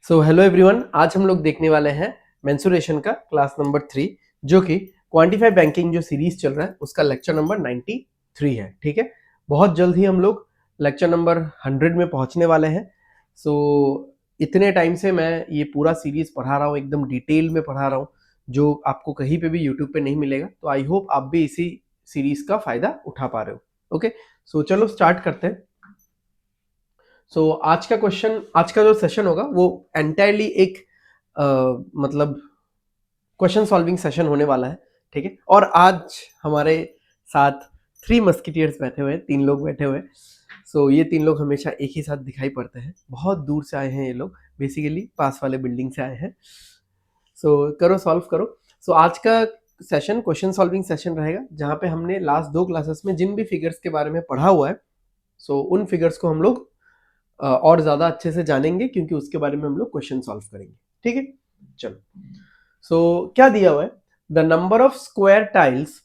So hello everyone, आज हम लोग देखने वाले हैं मेंसुरेशन का क्लास नंबर 3 जो कि क्वांटिफाई बैंकिंग जो सीरीज चल रहा है उसका लेक्चर नंबर 93 है। ठीक है, बहुत जल्द ही हम लोग लेक्चर नंबर 100 में पहुंचने वाले हैं। सो इतने टाइम से मैं ये पूरा सीरीज पढ़ा रहा हूँ, एकदम डिटेल में पढ़ा रहा हूँ, जो आपको कहीं पे भी यूट्यूब पे नहीं मिलेगा। तो आई होप आप भी इसी सीरीज का फायदा उठा पा रहे हो। ओके, सो चलो स्टार्ट करते हैं। सो आज का जो सेशन होगा वो एंटायरली एक मतलब क्वेश्चन सॉल्विंग सेशन होने वाला है। ठीक है, और आज हमारे साथ 3 मस्किटियर्स बैठे हुए हैं, 3 लोग बैठे हुए हैं। सो ये 3 लोग हमेशा एक ही साथ दिखाई पड़ते हैं। बहुत दूर से आए हैं ये लोग, बेसिकली पास वाले बिल्डिंग से आए हैं। सो करो, सॉल्व करो। सो आज का सेशन क्वेश्चन सॉल्विंग सेशन रहेगा, जहाँ पे हमने लास्ट 2 क्लासेस में जिन भी फिगर्स के बारे में पढ़ा हुआ है, सो उन फिगर्स को हम लोग और ज्यादा अच्छे से जानेंगे, क्योंकि उसके बारे में हम लोग क्वेश्चन सॉल्व करेंगे। ठीक है, चलो। सो क्या दिया हुआ है? The number of square tiles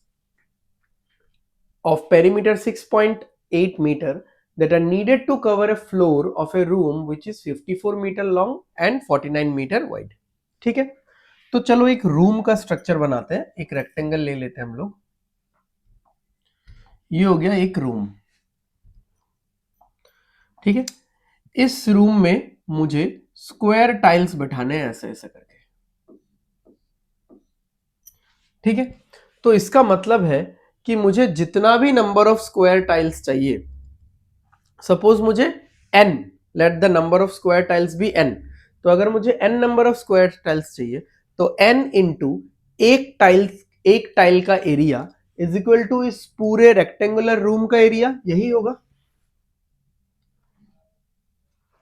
of perimeter 6.8 metre that are needed to cover a floor of a room which is 54 metre long and 49 metre wide। ठीक है, तो चलो एक रूम का स्ट्रक्चर बनाते हैं। एक रेक्टेंगल ले लेते हैं हम लोग। ये हो गया एक रूम। ठीक है, इस रूम में मुझे स्क्वायर टाइल्स बैठाने हैं ऐसे ऐसे करके। ठीक है, तो इसका मतलब है कि मुझे जितना भी नंबर ऑफ स्क्वायर टाइल्स चाहिए, सपोज मुझे n, let the number of square tiles be n। तो अगर मुझे n number of square tiles चाहिए तो n इंटू एक टाइल का एरिया इज इक्वल टू इस पूरे रेक्टेंगुलर रूम का एरिया। यही होगा।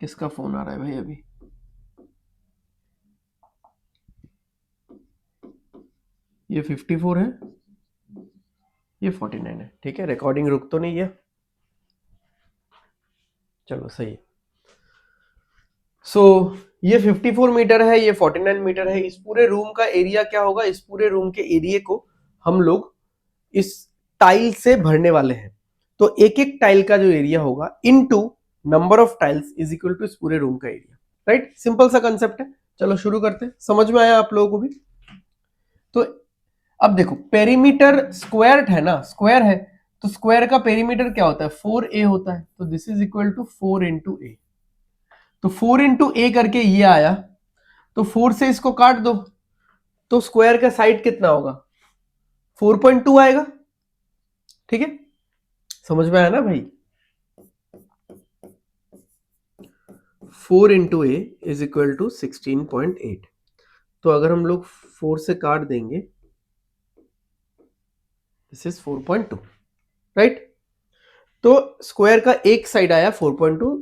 किसका फोन आ रहा है भाई अभी? ये 54 है, ये 49 है। ठीक है, रिकॉर्डिंग रुक तो नहीं गया? चलो सही है। सो ये 54 मीटर है, ये 49 मीटर है। इस पूरे रूम का एरिया क्या होगा? इस पूरे रूम के एरिया को हम लोग इस टाइल से भरने वाले हैं। तो एक एक टाइल का जो एरिया होगा into number of tiles is equal to इस पूरे रूम का एरिया। राइट, सिंपल सा कंसेप्ट है। चलो शुरू करते हैं। समझ में आया आप लोगों को भी? तो अब देखो, पेरीमीटर स्क्वायर है ना, स्क्वायर है तो स्क्वायर का पेरीमीटर क्या होता है? 4a होता है। तो this is equal to 4 into a. तो 4 इंटू ए करके ये आया, तो 4 से इसको काट दो तो स्क्वायर का साइड कितना होगा? 4.2 आएगा। ठीक है, समझ में आया ना भाई? 4 into A is equal to 16.8। तो अगर हम लोग 4 से काट देंगे, दिस इज 4.2। राइट, तो स्क्वायर का एक साइड आया 4.2,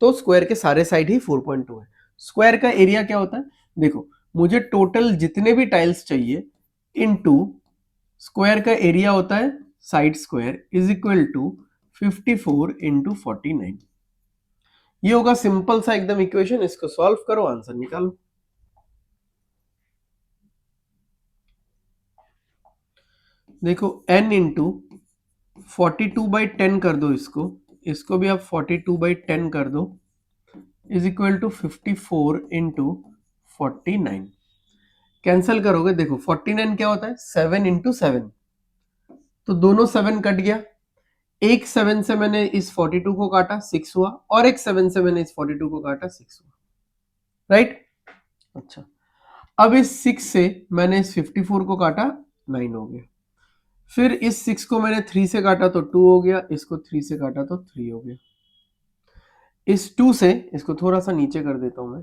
तो स्क्वायर के सारे साइड ही 4.2 है। स्क्वायर का एरिया क्या होता है? देखो, मुझे टोटल जितने भी टाइल्स चाहिए इनटू स्क्वायर का एरिया होता है side square is equal to 54 into 49। ये होगा सिंपल सा एकदम इक्वेशन। इसको सॉल्व करो, आंसर निकालो। देखो, n इंटू 42/10 कर दो, इसको भी आप 42/10 कर दो, is equal to 54 into 49। Cancel करोगे, देखो 49 क्या होता है? 7 इंटू 7, तो दोनों 7 कट गया। एक 7 से मैंने इस 42 को काटा, 6 हुआ, और एक 7 से मैंने इस 42 को काटा, 6 हुआ। राइट, अच्छा, अब इस 6 से मैंने इस 54 को काटा, 9 हो गया। फिर इस 6 को मैंने 3 से काटा तो 2 हो गया, इसको 3 से काटा तो 3 हो गया। इस 2 से इसको थोड़ा सा नीचे कर देता हूं मैं,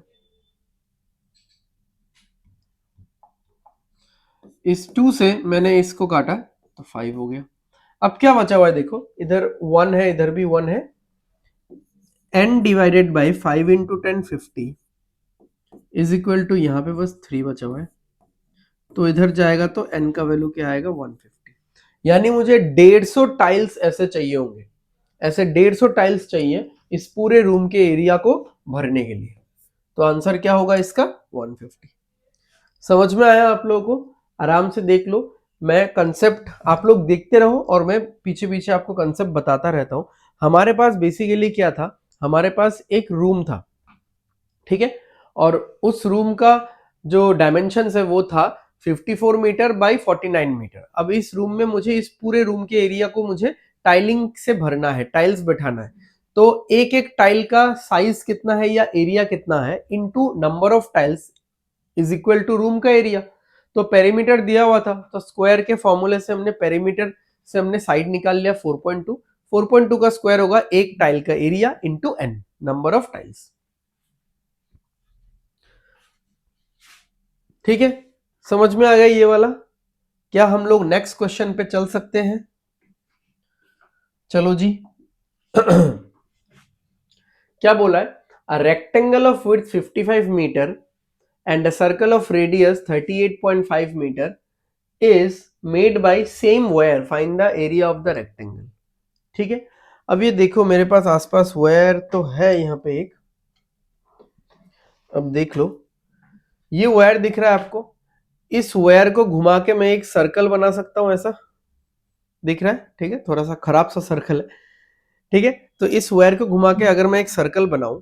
इस 2 से मैंने इसको काटा तो 5 हो गया। अब क्या बचा हुआ है? देखो, इधर 1 है, इधर भी 1 है। n divided by 5 into 10 50 is equal to, यहां पे बस 3 बचा हुआ है, तो इधर जाएगा तो n का वैल्यू क्या आएगा? 150। यानी मुझे 150 टाइल्स ऐसे चाहिए होंगे, ऐसे 150 टाइल्स चाहिए इस पूरे रूम के एरिया को भरने के लिए। तो आंसर क्या होगा इसका? 150। समझ में आया आप लोगों को? आराम से देख लो। मैं कंसेप्ट, आप लोग देखते रहो और मैं पीछे पीछे आपको कंसेप्ट बताता रहता हूं। हमारे पास बेसिकली क्या था? हमारे पास एक रूम था, ठीक है, और उस रूम का जो डायमेंशन है वो था 54 मीटर बाई 49 मीटर। अब इस रूम में मुझे इस पूरे रूम के एरिया को मुझे टाइलिंग से भरना है, टाइल्स बैठाना है। तो एक एक टाइल का साइज कितना है या एरिया कितना है into number of tiles is equal to room का एरिया। तो पेरीमीटर दिया हुआ था, तो स्क्वायर के फॉर्मूले से हमने पेरीमीटर से हमने साइड निकाल लिया 4.2। 4.2 का स्क्वायर होगा एक टाइल का area into N, number of tiles. ठीक है, समझ में आ गया ये वाला? क्या हम लोग नेक्स्ट क्वेश्चन पे चल सकते हैं? चलो जी। क्या बोला है? A rectangle of width 55 metre and a circle of radius 38.5 meter is made by same wire. Find the area of the rectangle. ठीक है, अब ये देखो मेरे पास आसपास वायर तो है यहाँ पे एक। अब देख लो, ये वायर दिख रहा है आपको? इस वायर को घुमा के मैं एक सर्कल बना सकता हूं, ऐसा दिख रहा है? ठीक है, थोड़ा सा खराब सा सर्कल है। ठीक है, तो इस वायर को घुमा के अगर मैं एक सर्कल बनाऊं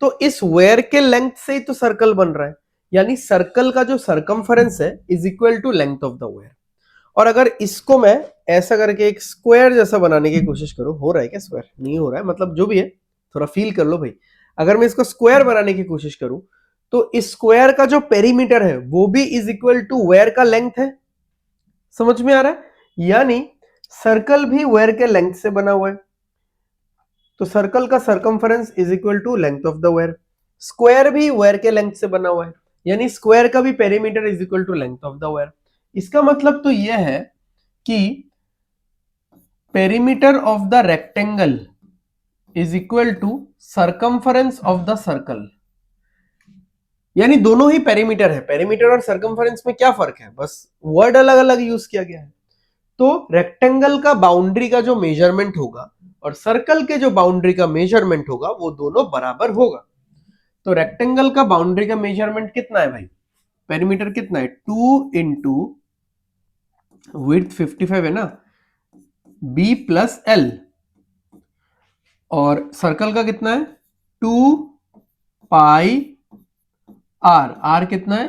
तो इस वायर के लेंथ से ही तो सर्कल बन रहा है, यानी सर्कल का जो सरकमफरेंस है is equal to length of the wire. और अगर इसको मैं ऐसा करके एक स्क्वायर जैसा बनाने की कोशिश करूं, हो रहा है क्या? स्क्वायर नहीं हो रहा है, मतलब जो भी है थोड़ा फील कर लो भाई। अगर मैं इसको स्क्वायर बनाने की कोशिश करूं तो इस स्क्वायर का जो पेरीमीटर है वो भी इज इक्वल टू वायर का लेंथ है। समझ में आ रहा है? यानी सर्कल भी वायर के लेंथ से बना हुआ है, तो सर्कल का circumference is equal to length of the wire. Square भी वायर के लेंथ से बना हुआ है, यानी स्क्वायर का भी perimeter is equal to length of the wire. इसका मतलब तो यह है कि perimeter of the rectangle is equal to circumference of the circle. यानी दोनों ही पेरीमीटर है। पेरीमीटर और सरकमफरेंस में क्या फर्क है? बस वर्ड अलग अलग यूज किया गया है। तो रेक्टेंगल का बाउंड्री का जो मेजरमेंट होगा और सर्कल के जो बाउंड्री का मेजरमेंट होगा वो दोनों बराबर होगा। तो रेक्टेंगल का बाउंड्री का मेजरमेंट कितना है भाई? पेरीमीटर कितना है? 2 इंटू विड्थ 55 है ना, बी प्लस एल। और सर्कल का कितना है? 2 पाई आर। आर कितना है?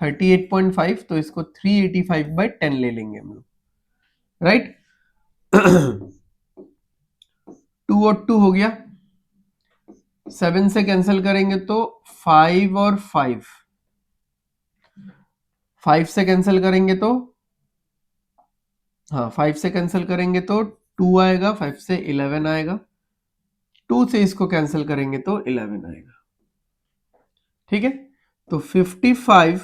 38.5। तो इसको 385/10 ले लेंगे हम लोग, राइट? 2 और 2 हो गया, 7 से कैंसिल करेंगे तो 5 और 5, 5 से कैंसिल करेंगे तो, हाँ 5 से कैंसिल करेंगे तो 2 आएगा, 5 से 11 आएगा, 2 से इसको कैंसिल करेंगे तो 11 आएगा। ठीक है, तो 55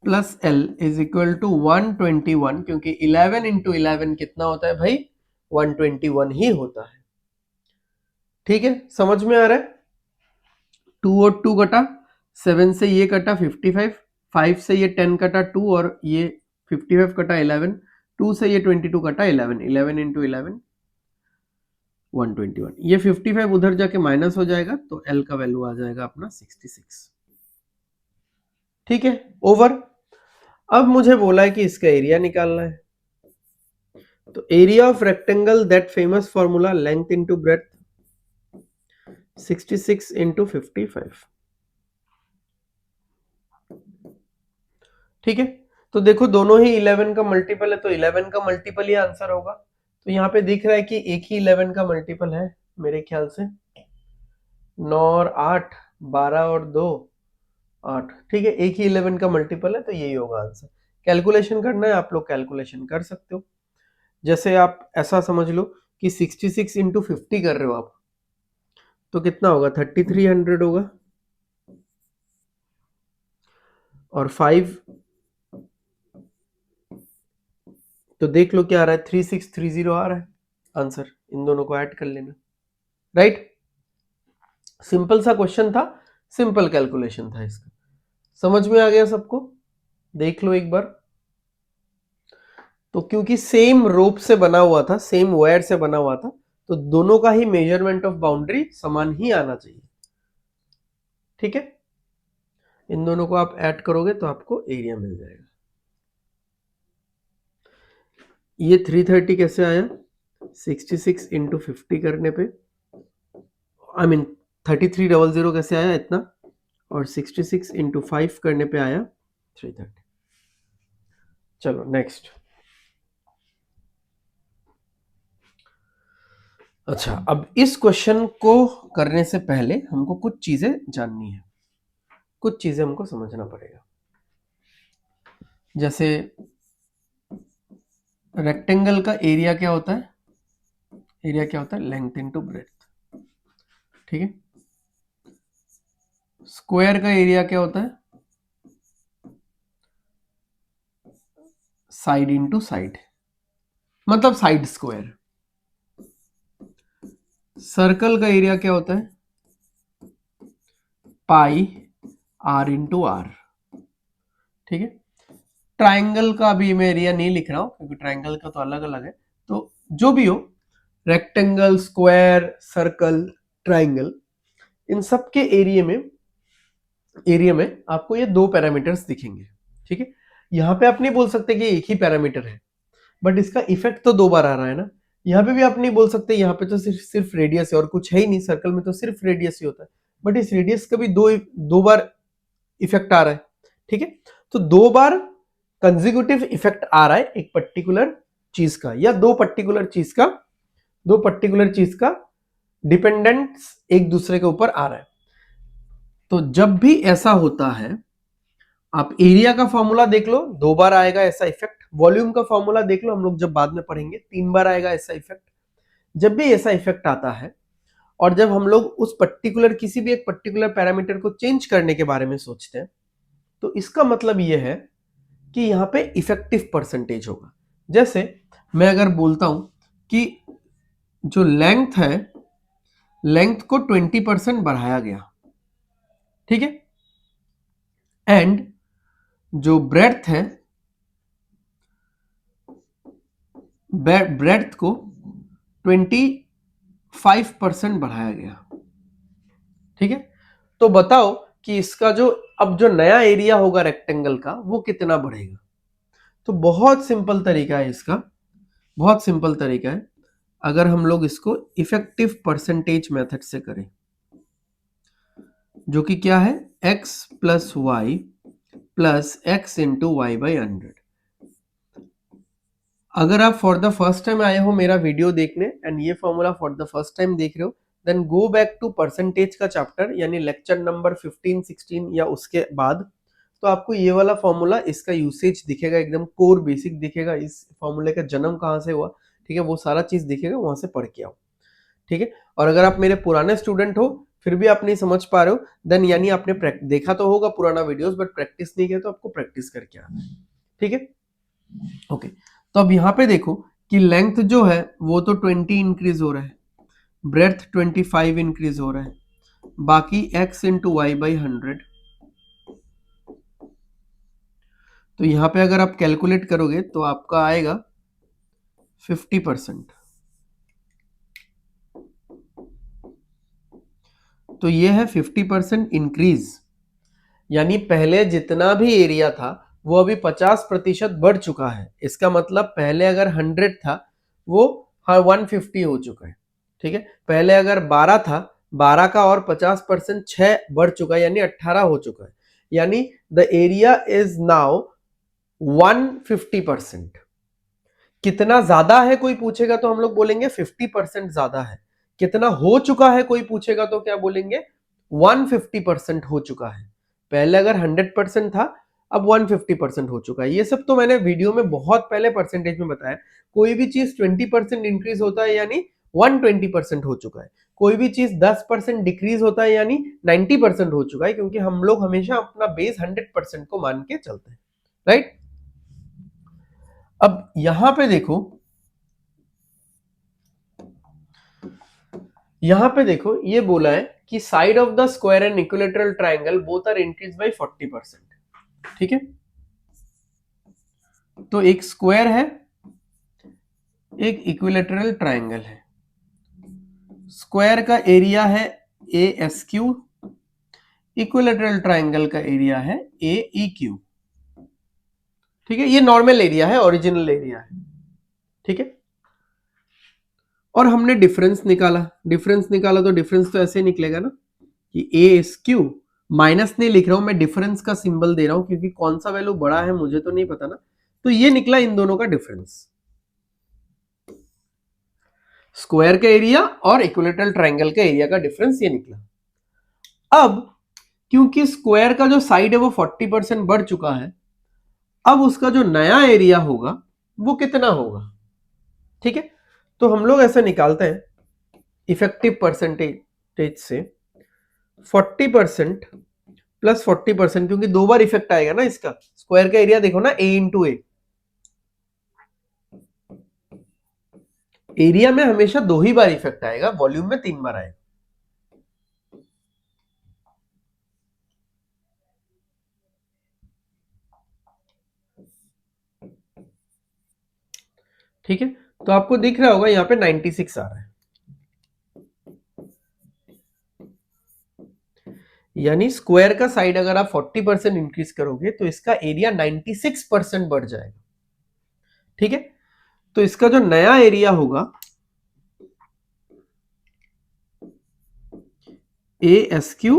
plus L is equal to 121, क्योंकि 11 इंटू 11 कितना होता है भाई? 121 ही होता है। ठीक है, समझ में आ रहा है? 2 और 2 कटा, 7 से ये कटा 55, 5 से ये 10 कटा 2, और ये 55 कटा 11, 2 से ये 22 कटा 11, 11 इंटू 11 121। ये 55 उधर जाके माइनस हो जाएगा, तो एल का वैल्यू आ जाएगा अपना 66। ठीक है, ओवर। अब मुझे बोला है कि इसका एरिया निकालना है, तो area of rectangle, that famous formula, length into breadth, 66 into 55। ठीक है, तो देखो दोनों ही 11 का मल्टीपल है, तो 11 का मल्टीपल ही आंसर होगा। तो यहाँ पे दिख रहा है कि एक ही 11 का मल्टीपल है मेरे ख्याल से, 9 और 8, 12 और 2, 8। ठीक है, एक ही 11 का मल्टीपल है, तो यही होगा आंसर। कैलकुलेशन करना है, आप लोग कैलकुलेशन कर सकते हो। जैसे आप ऐसा समझ लो कि 66 इंटू 50 कर रहे हो आप, तो कितना होगा? 3300 होगा। और 5, तो देख लो क्या आ रहा है? 3630 आ रहा है आंसर। इन दोनों को ऐड कर लेना, राइट? सिंपल सा क्वेश्चन था, सिंपल कैलकुलेशन था इसका। समझ में आ गया सबको? देख लो एक बार। तो क्योंकि सेम रोप से बना हुआ था, सेम वायर से बना हुआ था, तो दोनों का ही मेजरमेंट ऑफ बाउंड्री समान ही आना चाहिए। ठीक है, इन दोनों को आप ऐड करोगे तो आपको एरिया मिल जाएगा। ये 330 कैसे आया? 66 इंटू 50 करने पे, आई मीन 3300 कैसे आया इतना? और 66 इंटू 5 करने पे आया 330। चलो नेक्स्ट। अच्छा, अब इस क्वेश्चन को करने से पहले हमको कुछ चीजें जाननी है, कुछ चीजें हमको समझना पड़ेगा। जैसे रेक्टेंगल का एरिया क्या होता है? एरिया क्या होता है? लेंथ इनटू ब्रेड्थ, ठीक है। स्क्वायर का एरिया क्या होता है? साइड इनटू साइड, मतलब साइड स्क्वायर। सर्कल का एरिया क्या होता है? पाई आर इंटू आर, ठीक है। ट्राइंगल का भी मैं एरिया नहीं लिख रहा हूं क्योंकि ट्राइंगल का तो अलग अलग है। तो जो भी हो, रेक्टेंगल, स्क्वायर, सर्कल, ट्राइंगल, इन सब के एरिया में आपको ये दो पैरामीटर्स दिखेंगे, ठीक है। यहां पे आप नहीं बोल सकते कि एक ही पैरामीटर है, बट इसका इफेक्ट तो दो बार आ रहा है ना। यहाँ पे भी आप नहीं बोल सकते यहाँ पे तो सिर्फ रेडियस है और कुछ है ही नहीं, सर्कल में तो सिर्फ रेडियस ही होता है, बट इस रेडियस का भी दो बार इफेक्ट आ रहा है, ठीक है। तो दो बार कंजिक्यूटिव इफेक्ट आ रहा है एक पर्टिकुलर चीज का, या दो पर्टिकुलर चीज का डिपेंडेंस एक दूसरे के ऊपर आ रहा है। तो जब भी ऐसा होता है, आप एरिया का फॉर्मूला देख लो, दो बार आएगा ऐसा इफेक्ट। वॉल्यूम का फॉर्मूला देख लो, हम लोग जब बाद में पढ़ेंगे, तीन बार आएगा ऐसा इफेक्ट। जब भी ऐसा इफेक्ट आता है और जब हम लोग उस पर्टिकुलर किसी भी एक पर्टिकुलर पैरामीटर को चेंज करने के बारे में सोचते हैं, तो इसका मतलब यह है कि यहां पे इफेक्टिव परसेंटेज होगा। जैसे मैं अगर बोलता हूं कि जो लेंथ है, लेंथ को 20% बढ़ाया गया, ठीक है, एंड जो ब्रेड्थ है, ब्रेड्थ को 25% बढ़ाया गया, ठीक है। तो बताओ कि इसका जो अब जो नया एरिया होगा रेक्टेंगल का, वो कितना बढ़ेगा? तो बहुत सिंपल तरीका है इसका, बहुत सिंपल तरीका है। अगर हम लोग इसको इफेक्टिव परसेंटेज मेथड से करें, जो कि क्या है, x plus y plus x into y by 100। अगर आप फॉर द फर्स्ट टाइम आए हो मेरा वीडियो देखने एंड ये formula for the first time देख रहे हो, then go back to percentage का चैप्टर, यानी लेक्चर नंबर 15, 16 या उसके बाद। तो आपको ये वाला फॉर्मूला, इसका यूसेज दिखेगा, एकदम कोर बेसिक दिखेगा, इस फॉर्मूले का जन्म कहाँ से हुआ, ठीक है, वो सारा चीज दिखेगा, वहां से पढ़ के आओ, ठीक है। और अगर आप मेरे पुराने स्टूडेंट हो फिर भी आप नहीं समझ पा रहे हो, देन यानी आपने देखा तो होगा पुराना वीडियोस बट प्रैक्टिस नहीं किया, तो आपको प्रैक्टिस करके आना है, ठीक है। ओके, तो अब यहाँ पे देखो कि लेंथ जो है वो तो 20 इंक्रीज हो रहा है, ब्रेड्थ 25 इंक्रीज हो रहा है, बाकी x इंटू वाई बाई 100। तो यहाँ पे अगर आप कैलकुलेट करोगे तो आपका आएगा 50%। तो ये है 50% इंक्रीज, यानी पहले जितना भी एरिया था वो अभी 50% बढ़ चुका है। इसका मतलब पहले अगर 100 था वो 150 हो चुका है, ठीक है। पहले अगर 12 था, 12 का और 50% 6 बढ़ चुका है, यानी 18 हो चुका है। यानी द एरिया इज नाउ 150%। कितना ज्यादा है कोई पूछेगा तो हम लोग बोलेंगे 50% ज्यादा है। कितना हो चुका है कोई पूछेगा तो क्या बोलेंगे, 150% हो चुका है। पहले अगर 100% था, अब 150% हो चुका है। ये सब तो मैंने वीडियो में बहुत पहले परसेंटेज में बताया। कोई भी चीज 20% इंक्रीज होता है यानी 120% हो चुका है। कोई भी चीज 10% डिक्रीज होता है यानी 90% हो चुका है, क्योंकि हम लोग हमेशा अपना बेस 100% को मान के चलते हैं, राइट। अब यहां पे देखो, यहां पे देखो ये बोला है कि side of the square and equilateral triangle both are increase by 40%, ठीक है। तो एक स्क्वायर है, एक इक्विलेटरल ट्राइंगल है। स्क्वायर का एरिया है a s q, equilateral triangle का एरिया है ए ई क्यू, ठीक है। ये नॉर्मल एरिया है, ओरिजिनल एरिया है, ठीक है। और हमने डिफरेंस निकाला तो डिफरेंस तो ऐसे निकलेगा ना कि ए एस क्यू माइनस नहीं लिख रहा हूं मैं, डिफरेंस का सिंबल दे रहा हूं क्योंकि कौन सा वैल्यू बड़ा है मुझे तो नहीं पता ना। तो ये निकला इन दोनों का डिफरेंस, स्क्वायर का एरिया और इक्विलेटरल ट्रायंगल का एरिया का डिफरेंस ये निकला। अब क्योंकि स्क्वायर का जो साइड है वो 40% बढ़ चुका है, अब उसका जो नया एरिया होगा वो कितना होगा, ठीक है। तो हम लोग ऐसे निकालते हैं इफेक्टिव परसेंटेज से 40% प्लस 40%, क्योंकि दो बार इफेक्ट आएगा ना इसका। स्क्वायर का एरिया देखो ना, ए इंटू ए, एरिया में हमेशा दो ही बार इफेक्ट आएगा, वॉल्यूम में 3 बार आएगा। ठीक है, तो आपको दिख रहा होगा यहां पे 96 आ रहा है, यानी स्क्वायर का साइड अगर आप 40% इंक्रीज करोगे तो इसका एरिया 96% बढ़ जाएगा, ठीक है। तो इसका जो नया एरिया होगा ए एस क्यू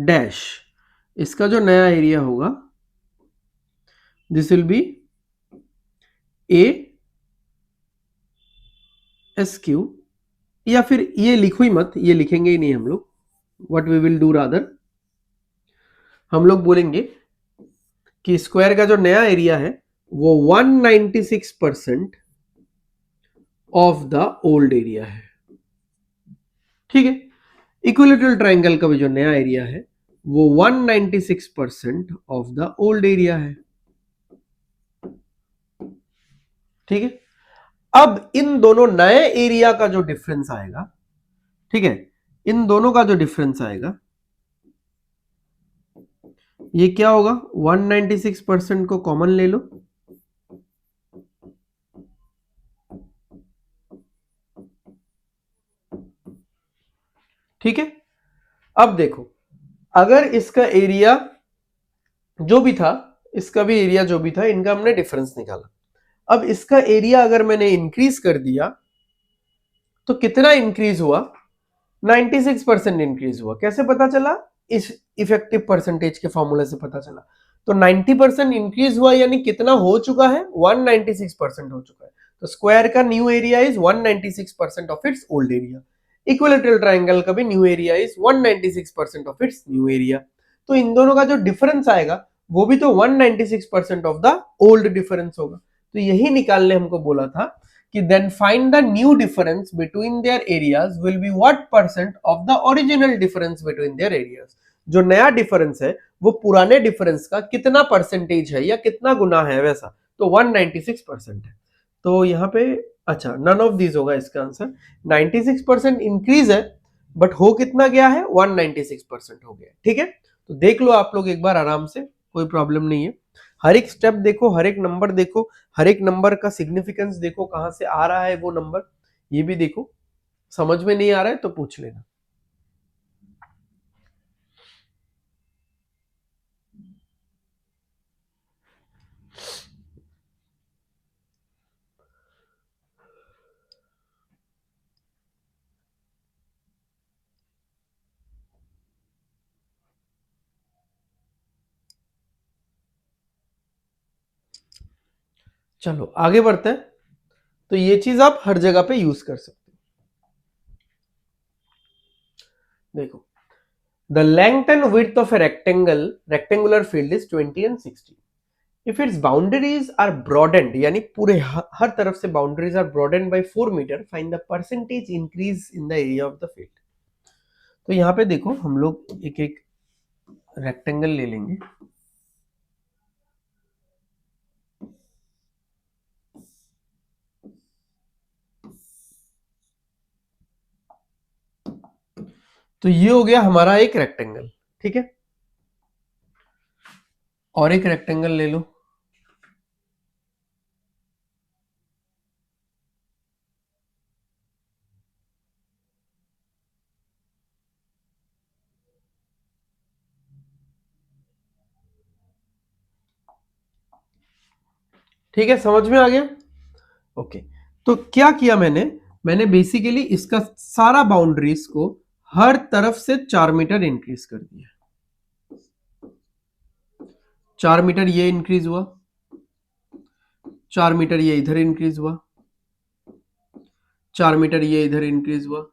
डैश, इसका जो नया एरिया होगा this will be A s Q, या फिर ये लिखो ही मत, ये लिखेंगे ही नहीं हम लोग। What we will do rather, हम लोग बोलेंगे कि स्क्वायर का जो नया एरिया है वो 196% ऑफ द ओल्ड एरिया है, ठीक है। इक्विलेटरल ट्रायंगल का भी जो नया एरिया है वो 196% ऑफ द ओल्ड एरिया है, ठीक है। अब इन दोनों नए एरिया का जो डिफरेंस आएगा, ठीक है, इन दोनों का जो डिफरेंस आएगा ये क्या होगा, 196% को कॉमन ले लो, ठीक है। अब देखो, अगर इसका एरिया जो भी था, इसका भी एरिया जो भी था, इनका हमने डिफरेंस निकाला। अब इसका एरिया अगर मैंने इंक्रीज कर दिया तो कितना इंक्रीज हुआ, 96% इंक्रीज हुआ। कैसे पता चला, इस इफेक्टिव परसेंटेज के फॉर्मूले से पता चला। तो 90% इंक्रीज हुआ, यानी कितना हो चुका है, 196% हो चुका है। तो स्क्वायर का new area is 196% of its old area, equilateral triangle का भी new area is 196% of its new area. तो इन दोनों का जो डिफरेंस आएगा वो भी तो 196% ऑफ द ओल्ड डिफरेंस होगा। तो यही निकालने हमको बोला था कि then find the new difference between their areas will be what percent of the original difference between their areas। जो नया डिफरेंस है वो पुराने डिफरेंस का कितना परसेंटेज है या कितना गुना है वैसा, तो 196% है। तो यहाँ पे अच्छा नन ऑफ दीज होगा इसका आंसर। 96% इंक्रीज है बट हो कितना गया है, 196% हो गया, ठीक है। तो देख लो आप लोग एक बार आराम से, कोई प्रॉब्लम नहीं है। हर एक स्टेप देखो, हर एक नंबर देखो, हर एक नंबर का सिग्निफिकेंस देखो, कहां से आ रहा है वो नंबर, ये भी देखो। समझ में नहीं आ रहा है तो पूछ लेना। चलो आगे बढ़ते हैं। तो ये चीज आप हर जगह पे यूज कर सकते हो। देखो, the length and width of a rectangular field is 20 and 60। If its boundaries are broadened, यानी पूरे हर तरफ से boundaries are broadened by 4 metre, find the percentage increase in the area of the field. तो यहाँ पे देखो हम लोग एक एक रेक्टेंगल ले लेंगे। तो ये हो गया हमारा एक रेक्टेंगल, ठीक है। और एक रेक्टेंगल ले लो, ठीक है, समझ में आ गया। ओके, तो क्या किया मैंने बेसिकली इसका सारा बाउंड्रीज को हर तरफ से 4 मीटर इंक्रीज कर दिया, 4 मीटर ये इंक्रीज हुआ, 4 मीटर ये इधर इंक्रीज हुआ, 4 मीटर ये इधर इंक्रीज हुआ,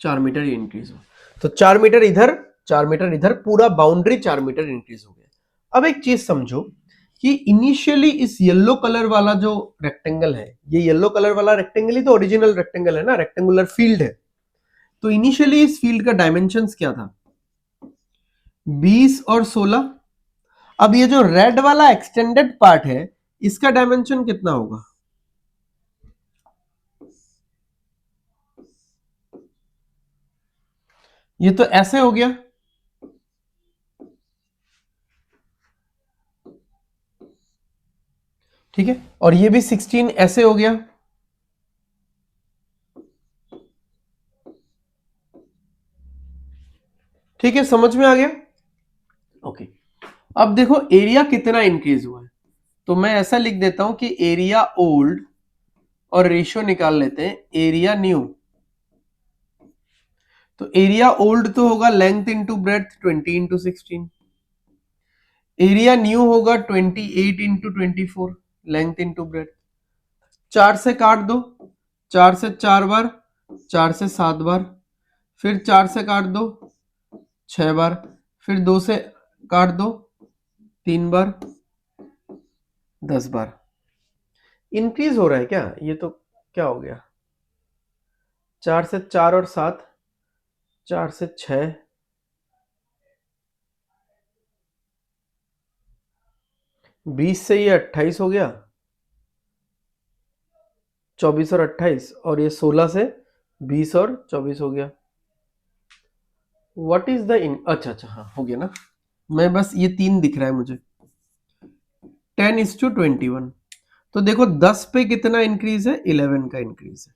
4 मीटर ये इंक्रीज हुआ। तो 4 मीटर इधर, 4 मीटर इधर, पूरा बाउंड्री 4 मीटर इंक्रीज हो गया। अब एक चीज समझो कि इनिशियली इस येलो कलर वाला जो रेक्टेंगल है, ये येलो कलर वाला रेक्टेंगल ही तो ओरिजिनल रेक्टेंगल है ना, रेक्टेंगुलर फील्ड है। तो इनिशियली इस फील्ड का डायमेंशंस क्या था, 20 और 16। अब ये जो रेड वाला एक्सटेंडेड पार्ट है, इसका डायमेंशन कितना होगा, ये तो ऐसे हो गया, ठीक है, और ये भी 16 ऐसे हो गया। ठीक है, समझ में आ गया? ओके। अब देखो एरिया कितना इंक्रीज हुआ है, तो मैं ऐसा लिख देता हूं कि एरिया ओल्ड और रेशियो निकाल लेते हैं एरिया न्यू। तो एरिया ओल्ड तो होगा length into breadth 20 into 16, area new होगा 28 इंटू 24 लेंथ इंटू ब्रेड्थ। 4 से काट दो, 4 से 4 बार, 4 से 7 बार, फिर 4 से काट दो 6 बार, फिर 2 से काट दो 3 बार, 10 बार। इंक्रीज हो रहा है क्या, ये तो क्या हो गया, 4 से 4 और 7, 4 से 6, 20 से ये 28 हो गया, 24 और 28, और ये 16 से 20 और 24 हो गया। व्हाट इज द अच्छा अच्छा, हाँ हो गया ना, मैं बस ये 3 दिख रहा है मुझे, 10:21। तो देखो 10 पे कितना इंक्रीज है, 11 का इंक्रीज है।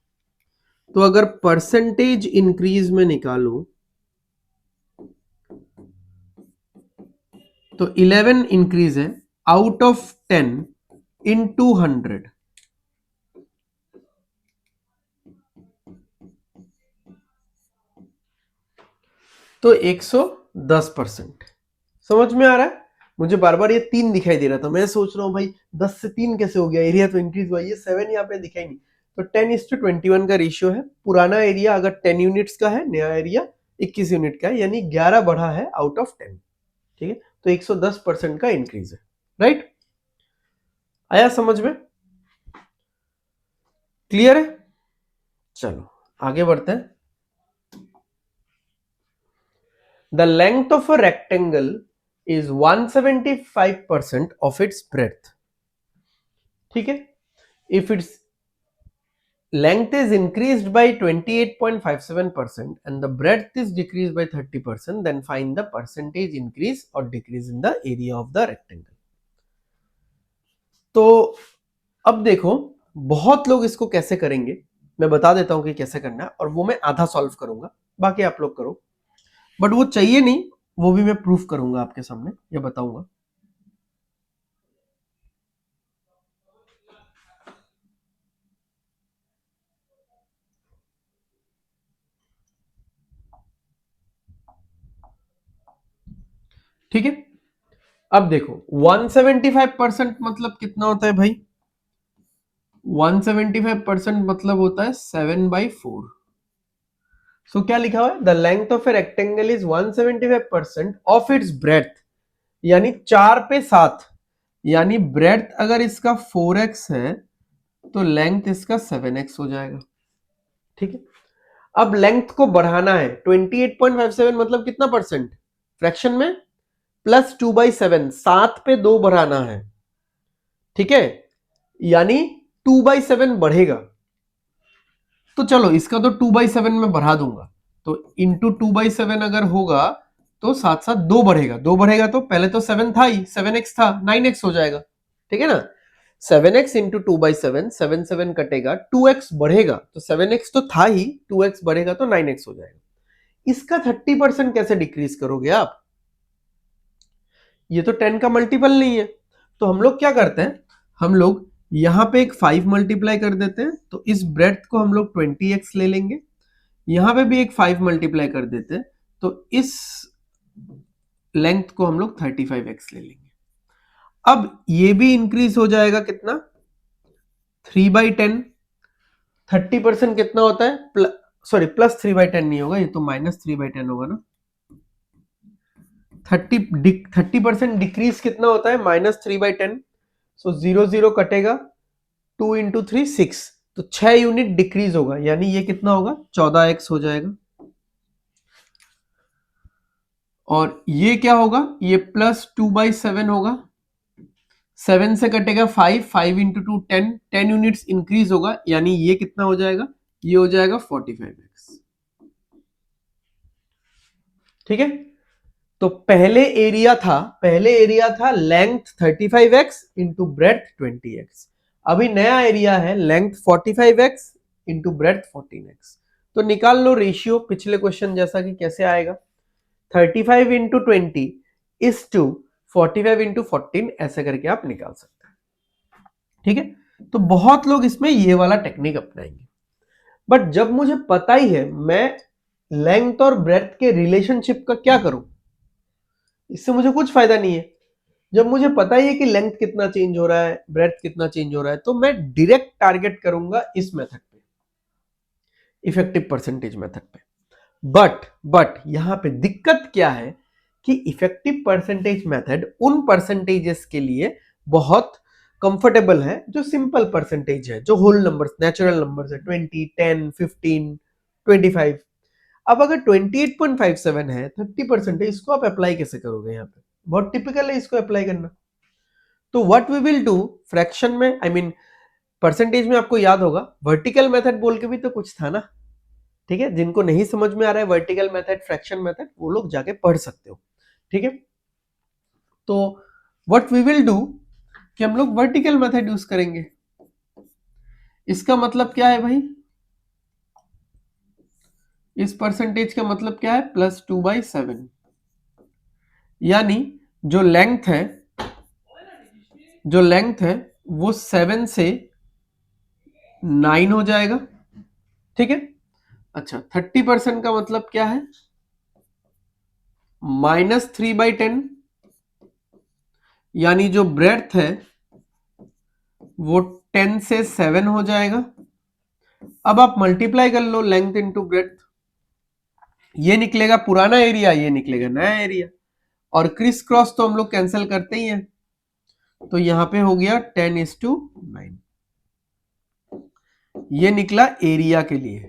तो अगर परसेंटेज इंक्रीज में निकालो तो 11 इंक्रीज है आउट ऑफ 10 इन 200। तो 110%। समझ में आ रहा है? मुझे बार बार ये 3 दिखाई दे रहा था, मैं सोच रहा हूं भाई 10 से 3 कैसे हो गया, एरिया तो इंक्रीज हुआ, ये 7 यहाँ पे दिखाई नहीं। तो 10:21 का रेशियो है। पुराना एरिया अगर 10 यूनिट्स का है, नया एरिया 21 यूनिट का है, यानी 11 बढ़ा है आउट ऑफ 10। ठीक है, तो 110% का इंक्रीज है। राइट, आया समझ में? क्लियर है? चलो आगे बढ़ते हैं। The length of a rectangle is 175% of its breadth. ठीक है, if its length is increased by 28.57% and the breadth is decreased by 30%, then find the percentage increase or decrease in the area of the rectangle. तो अब देखो बहुत लोग इसको कैसे करेंगे, मैं बता देता हूं कि कैसे करना है, और वो मैं आधा सॉल्व करूंगा, बाकी आप लोग करो। बट वो चाहिए नहीं, वो भी मैं प्रूफ करूंगा आपके सामने, या बताऊंगा। ठीक है, अब देखो 175% मतलब कितना होता है भाई, 175% मतलब होता है 7/4। सो क्या लिखा हुआ है, the length of a rectangle is 175% of its breadth, यानी 4 पे 7, यानी ब्रेड्थ अगर इसका 4x है तो लेंथ इसका 7x हो जाएगा। ठीक है, अब लेंथ को बढ़ाना है, 28.57 मतलब कितना परसेंट, फ्रैक्शन में +2/7, 7 पे 2 बढ़ाना है। ठीक है, यानी 2/7 बढ़ेगा। तो चलो इसका तो 2/7 में बढ़ा दूंगा, तो इंटू 2/7 अगर होगा तो साथ साथ 2 बढ़ेगा, 2 बढ़ेगा तो पहले तो 7 था ही, 7x था, 9x हो जाएगा। ठीक है ना, 7x इंटू 2/7, 7 7 कटेगा, 2x बढ़ेगा, तो 7x तो था ही, 2x बढ़ेगा तो 9x हो जाएगा। इसका 30% कैसे डिक्रीज करोगे आप, ये तो 10 का मल्टीपल नहीं है। तो हम लोग क्या करते हैं, हम लोग यहां पे एक 5 मल्टीप्लाई कर देते हैं, तो इस ब्रेड्थ को हम लोग 20x ले लेंगे, यहां पे भी एक 5 मल्टीप्लाई कर देते हैं, तो इस लेंथ को हम लोग 35x ले लेंगे। अब ये भी इंक्रीज हो जाएगा कितना, 3/10। 30% कितना होता है, सॉरी प्लस 3/10 नहीं होगा, ये तो -3/10 होगा ना। 30% डिक्रीज कितना होता है, -3/10। सो 0 कटेगा, 2 × 3 6, तो 6 यूनिट डिक्रीज होगा, यानी ये कितना होगा, 14x हो जाएगा। और ये क्या होगा, ये +2/7 होगा। 7 से कटेगा 5, 5 × 2 10, 10 यूनिट्स इंक्रीज होगा, यानी ये कितना हो जाएगा, ये हो जाएगा 45x। ठीक है, तो पहले एरिया था length 35x into breadth 20x। अभी नया एरिया है length 45x into breadth 14x। तो निकाल लो रेशियो पिछले क्वेश्चन जैसा कि कैसे आएगा, 35 इंटू 20 इज टू 45 इंटू 14, ऐसे करके आप निकाल सकते हैं। ठीक है, तो बहुत लोग इसमें ये वाला टेक्निक अपनाएंगे, बट जब मुझे पता ही है मैं लेंथ और ब्रेथ के रिलेशनशिप का क्या करूं, इससे मुझे कुछ फायदा नहीं है। जब मुझे पता ही है कि लेंथ कितना चेंज हो रहा है, ब्रेथ कितना चेंज हो रहा है, तो मैं डायरेक्ट टारगेट करूंगा इस मेथड पे, इफेक्टिव परसेंटेज मेथड पे। बट यहां पे दिक्कत क्या है कि इफेक्टिव परसेंटेज मेथड उन परसेंटेजेस के लिए बहुत कंफर्टेबल है जो सिंपल परसेंटेज है, जो होल नंबर्स, नेचुरल नंबर्स है, 20, 10, 15, 25। अब अगर 28.57 है, 30% है, इसको आप अप्लाई कैसे करोगे, यहाँ पे बहुत टिपिकल है इसको अप्लाई करना। तो what we will do, fraction में, आई मीन परसेंटेज में, आपको याद होगा वर्टिकल मेथड बोल के भी तो कुछ था ना। ठीक है, जिनको नहीं समझ में आ रहा है वर्टिकल मेथड, फ्रैक्शन मेथड, वो लोग जाके पढ़ सकते हो। ठीक है, तो व्हाट वी विल डू कि हम लोग वर्टिकल मेथड यूज करेंगे। इसका मतलब क्या है भाई, इस परसेंटेज का मतलब क्या है, +2/7, यानी जो लेंथ है वो 7 से 9 हो जाएगा। ठीक है, अच्छा 30% का मतलब क्या है, -3/10, यानी जो ब्रेड्थ है वो 10 से 7 हो जाएगा। अब आप मल्टीप्लाई कर लो लेंथ इंटू ब्रेड्थ, ये निकलेगा पुराना एरिया, ये निकलेगा नया एरिया, और क्रिस क्रॉस तो हम लोग कैंसिल करते ही हैं, तो यहां पे हो गया 10:9। ये निकला एरिया के लिए।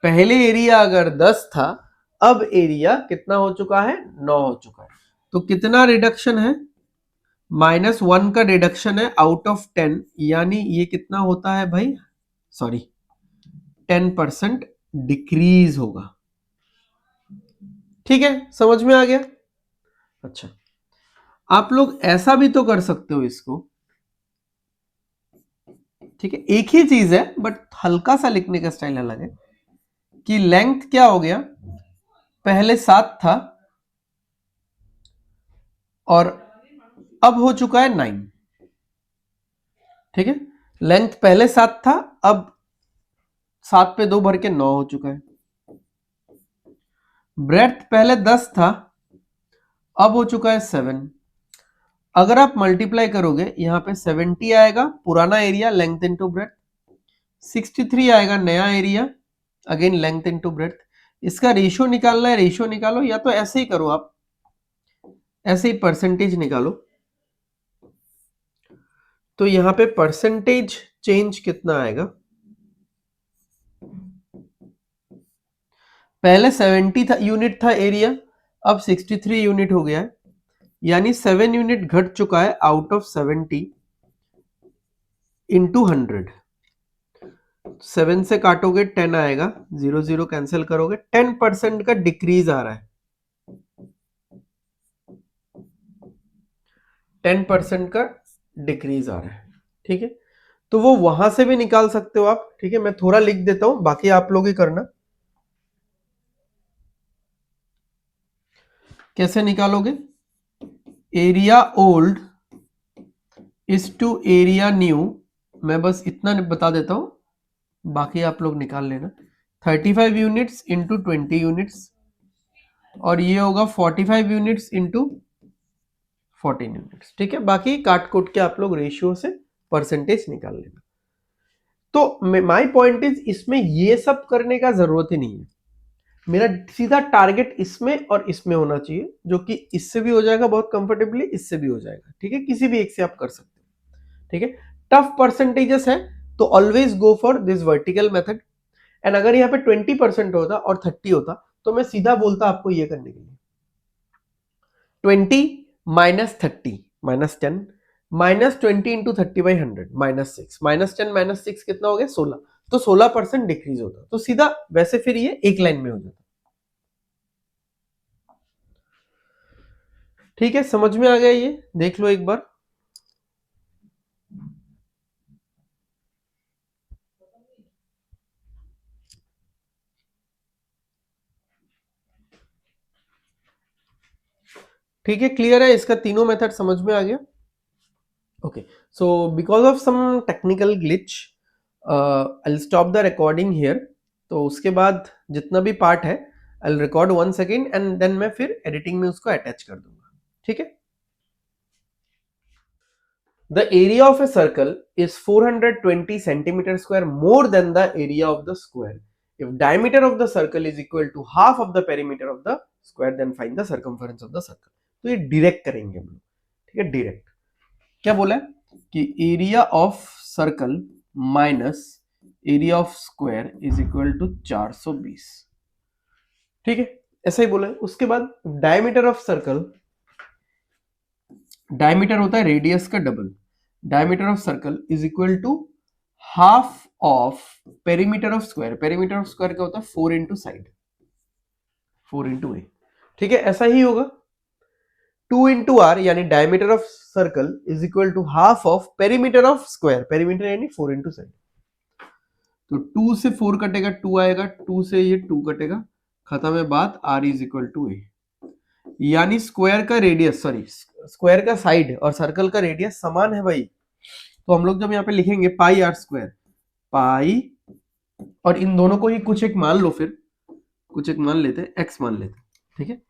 पहले एरिया अगर 10 था, अब एरिया कितना हो चुका है, 9 हो चुका है। तो कितना रिडक्शन है, -1 का रिडक्शन है आउट ऑफ 10, यानी ये कितना होता है भाई, सॉरी 10% डिक्रीज होगा। ठीक है, समझ में आ गया। अच्छा, आप लोग ऐसा भी तो कर सकते हो इसको। ठीक है, एक ही चीज है बट हल्का सा लिखने का स्टाइल अलग है, कि लेंथ क्या हो गया, पहले 7 था और अब हो चुका है 9। ठीक है, लेंथ पहले 7 था, अब 7 पे 2 भर के 9 हो चुका है। ब्रेड्थ पहले 10 था, अब हो चुका है 7। अगर आप मल्टीप्लाई करोगे, यहां पे 70 आएगा पुराना एरिया लेंथ इनटू ब्रेड्थ, 63 आएगा नया area again length into breadth. इसका रेशियो निकालना है, रेशियो निकालो, या तो ऐसे ही करो आप, ऐसे ही परसेंटेज निकालो। तो यहां पे परसेंटेज चेंज कितना आएगा, पहले 70 था यूनिट था एरिया, अब 63 यूनिट हो गया है, यानी 7 यूनिट घट चुका है आउट ऑफ 70 इंटू 100। 7 से काटोगे 10 आएगा, 0 0 कैंसिल करोगे, 10% का डिक्रीज आ रहा है, 10% का डिक्रीज आ रहा है। ठीक है, तो वो वहां से भी निकाल सकते हो आप। ठीक है, मैं थोड़ा लिख देता हूं, बाकी आप लोग ही करना। कैसे निकालोगे, area old is to area new, मैं बस इतना बता देता हूं, बाकी आप लोग निकाल लेना। 35 यूनिट्स इंटू 20 यूनिट्स, और ये होगा 45 यूनिट्स इंटू 14 यूनिट्स, ठीक है। बाकी काट कोट के आप लोग रेशियो से परसेंटेज निकाल लेना। तो माय पॉइंट इज, इसमें ये सब करने का जरूरत ही नहीं है। मेरा सीधा टारगेट इसमें और इसमें होना चाहिए, जो कि इससे भी हो जाएगा बहुत कंफर्टेबली, इससे भी हो जाएगा, ठीक है। किसी भी एक से आप कर सकते हो, ठीक है। टफ परसेंटेजेस है तो always go for this vertical method. And अगर यहाँ पे 20% होता और 30 होता तो मैं सीधा बोलता आपको ये करने के लिए, 20 minus 30 minus 10 minus 20 into 30/100 minus 6 minus 10 कितना हो गया 16। तो 16% डिक्रीज होता, तो सीधा वैसे फिर ये एक लाइन में हो जाता। ठीक है, समझ में आ गया, ये देख लो एक बार। ठीक है, क्लियर है, इसका तीनों मेथड समझ में आ गया। Okay, so because of some technical glitch I will stop the recording here. तो उसके बाद जितना भी पार्ट है I will record once again and then मैं फिर एडिटिंग में उसको अटैच कर दूंगा, ठीक है। The area of a circle is 420 centimeter square more than the area of the square. If diameter of the circle is equal to half of the perimeter of the square, then find the circumference of the circle. तो ये direct करेंगे हम लोग, ठीक है। Direct क्या बोला है कि area of circle minus area of square is equal to 420, ठीक है। ऐसा ही बोला है। उसके बाद डायमीटर ऑफ सर्कल, डायमीटर होता है रेडियस का double, diameter of circle is equal to half of perimeter of square. Perimeter of square क्या होता है 4 इंटू साइड, 4 इंटू ए, ठीक है। ऐसा ही होगा 2 इंटू आर, यानी diameter of circle is equal to half of perimeter of square, perimeter यानी 4 इंटू साइड। तो 2 से 4 कटेगा 2 आएगा, 2 से ये 2 कटेगा, खत्म है बात। आर इज इक्वल टू ए, यानी स्क्वायर का रेडियस, सॉरी स्क्वायर का साइड और सर्कल का रेडियस समान है भाई। तो हम लोग जब यहाँ पे लिखेंगे पाई आर स्क्वायर, पाई और इन दोनों को ही कुछ एक मान लो, फिर कुछ एक मान लेते, एक्स मान लेते, ठीक है।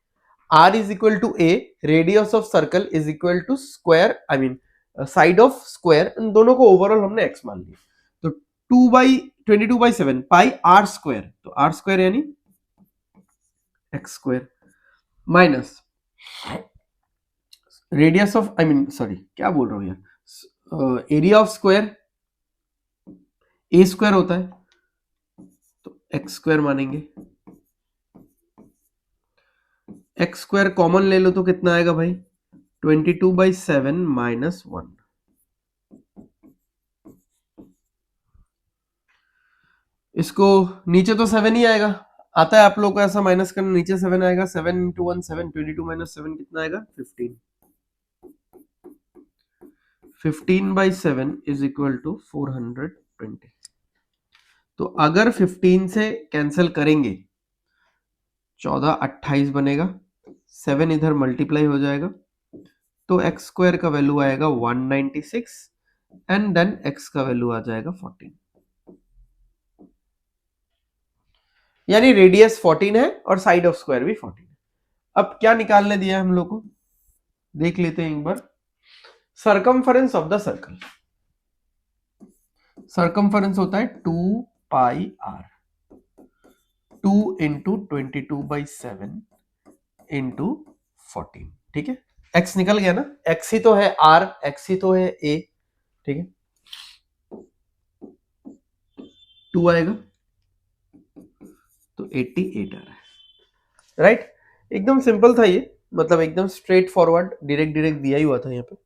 R is equal to a, radius of circle is equal to square, I mean side of square, इन दोनों को ओवरऑल हमने एक्स मान लिया। तो 22/7 पाई आर स्क्वायर, तो आर स्क्वायर यानी x square minus radius of, I mean sorry क्या बोल रहा हूं यार, area of square a square होता है, तो एक्स स्क्वायर मानेंगे। एक्स स्क्वायर कॉमन ले लो तो कितना आएगा भाई 22/7 माइनस 1। इसको नीचे तो 7 ही आएगा, आता है आप लोगों को ऐसा माइनस करना, नीचे 7 आएगा, 7 इंटू 1 7, 22 माइनस 7 कितना आएगा 15। 15/7 इज इक्वल टू 420। तो अगर 15 से कैंसिल करेंगे 14 28 बनेगा, 7 इधर मल्टीप्लाई हो जाएगा, तो एक्स स्क्वायर का वैल्यू आएगा 196 एंड देन एक्स का वैल्यू आ जाएगा 14, यानी रेडियस 14 है और साइड ऑफ स्क्वायर भी 14 है। अब क्या निकालने दिया हम लोग को, देख लेते हैं एक बार। Circumference of the circle, circumference होता है 2 पाई आर, 2 इंटू 22/7 इंटू 14, ठीक है। एक्स निकल गया ना, एक्स ही तो है आर, एक्स ही तो है ए, ठीक है। 2 आएगा तो 88 आ रहा है, राइट। एकदम सिंपल था ये, मतलब एकदम स्ट्रेट फॉरवर्ड, डायरेक्ट डायरेक्ट दिया ही हुआ था यहाँ पे।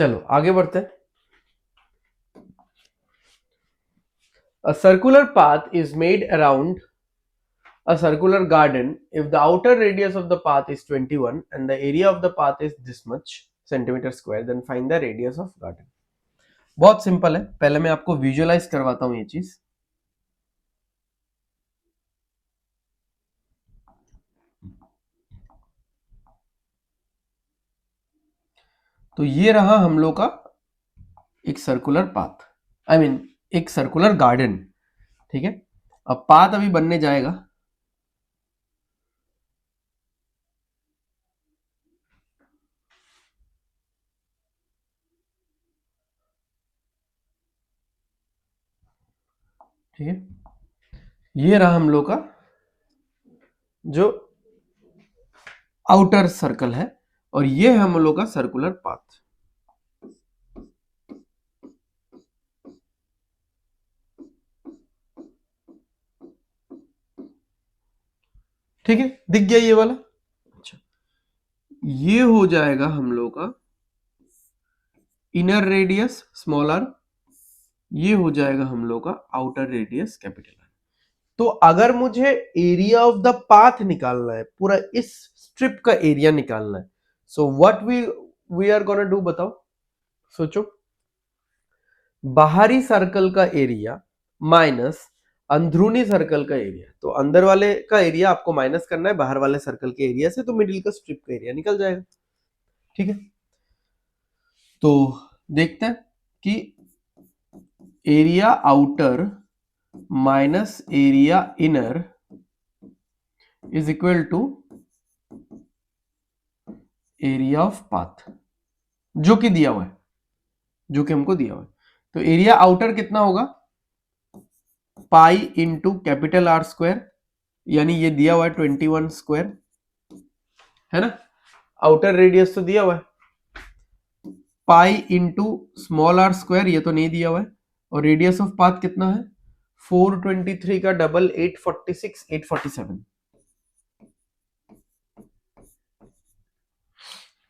चलो आगे बढ़ते हैं। A circular path is made around a circular garden if the outer radius of the path is 21 and the area of the path is this much centimeter square, then find the radius of garden. बहुत simple है, पहले मैं आपको visualise करवाता हूं ये चीज। तो ये रहा हम लोग का एक सर्कुलर पाथ, आई मीन एक सर्कुलर गार्डन, ठीक है। अब पाथ अभी बनने जाएगा, ठीक है। ये रहा हम लोग का जो आउटर सर्कल है और ये है हम लोग का सर्कुलर पाथ। ठीक है, दिख गया ये वाला। अच्छा, ये हो जाएगा हम लोग का इनर रेडियस स्मॉल आर, ये हो जाएगा हम लोग का आउटर रेडियस कैपिटल आर। तो अगर मुझे एरिया ऑफ द पाथ निकालना है, पूरा इस स्ट्रिप का एरिया निकालना है, so what we are gonna do, बताओ, सोचो। बाहरी सर्कल का एरिया माइनस अंदरूनी सर्कल का एरिया, तो अंदर वाले का एरिया आपको माइनस करना है बाहर वाले सर्कल के एरिया से, तो मिडिल का स्ट्रिप का एरिया निकल जाएगा। ठीक है, तो देखते हैं कि area outer minus area inner is equal to area of path, जो कि दिया हुआ है, जो कि हमको दिया हुआ है। तो एरिया आउटर कितना होगा, pi into capital R square, यानी ये दिया हुआ है 21 स्क्वायर, है ना। आउटर रेडियस तो दिया हुआ है, pi into small r square, ये तो नहीं दिया हुआ है। और रेडियस ऑफ पाथ कितना है, 423 का डबल 846 847।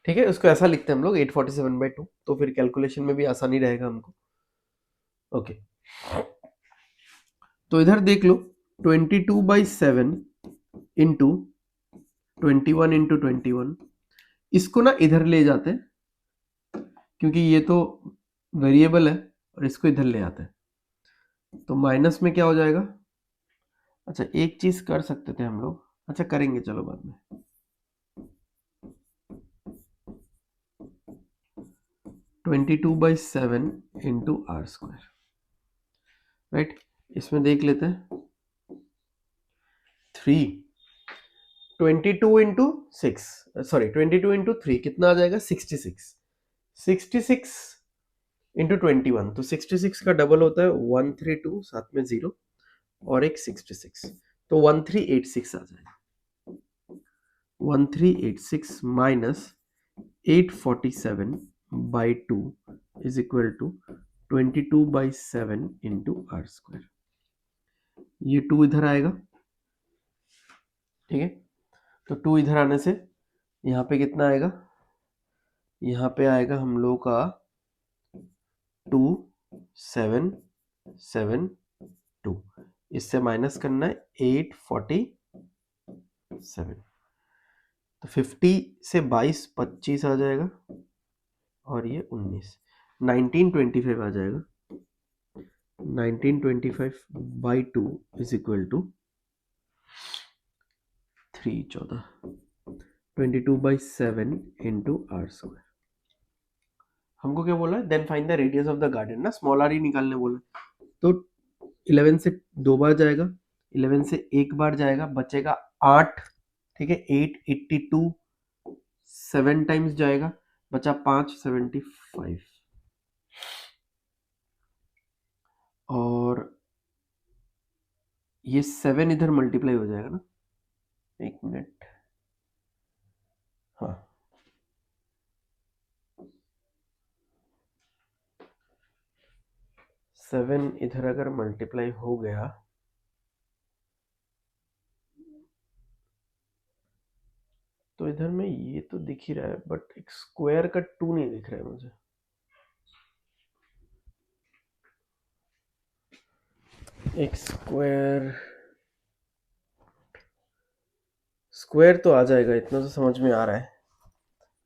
ठीक है, उसको ऐसा लिखते हैं हम लोग 847/2, तो फिर कैलकुलेशन में भी आसानी रहेगा हमको। ओके, तो इधर देख लो 22/7 इंटू 21 इंटू 21, इसको ना इधर ले जाते हैं क्योंकि ये तो वेरिएबल है, और इसको इधर ले आते हैं, तो माइनस में क्या हो जाएगा। अच्छा, एक चीज कर सकते थे हम लोग, अच्छा करेंगे, चलो बाद में। 22/7 इंटू आर स्क्वायर, राइट। इसमें देख लेते हैं 3, 22 इंटू 6, सॉरी 22 इंटू 3 कितना आ जाएगा, 66, 66 इंटू 21, तो 66 का डबल होता है 132, साथ में 0 और एक 66, तो 1386 आ जाएगा। 1386 minus 847/2 is equal to 22/7 into r square. ये 2 इधर आएगा, ठीक है। तो 2 इधर आने से यहाँ पे कितना आएगा, यहाँ पे आएगा हम लोग का 2772, इससे माइनस करना है 847, तो 50 से 22 25 आ जाएगा, और ये 1925 आ जाएगा। 1925/2 is equal to 314, 22/7 into r square. हमको क्या बोला है, then find the radius of the garden, ना स्मॉल आर ही निकालने बोला। तो 11 से 2 बार जाएगा, 11 से 1 बार जाएगा, बचेगा 8, ठीक है। 882 7 टाइम्स जाएगा, बचा 575, और ये 7 इधर मल्टीप्लाई हो जाएगा ना, एक मिनट, हाँ, 7 इधर अगर मल्टीप्लाई हो गया तो इधर में ये तो दिख ही रहा है, बट एक स्क्वायर का 2 नहीं दिख रहा है मुझे। एक्स स्क्वायर तो आ जाएगा, इतना तो समझ में आ रहा है।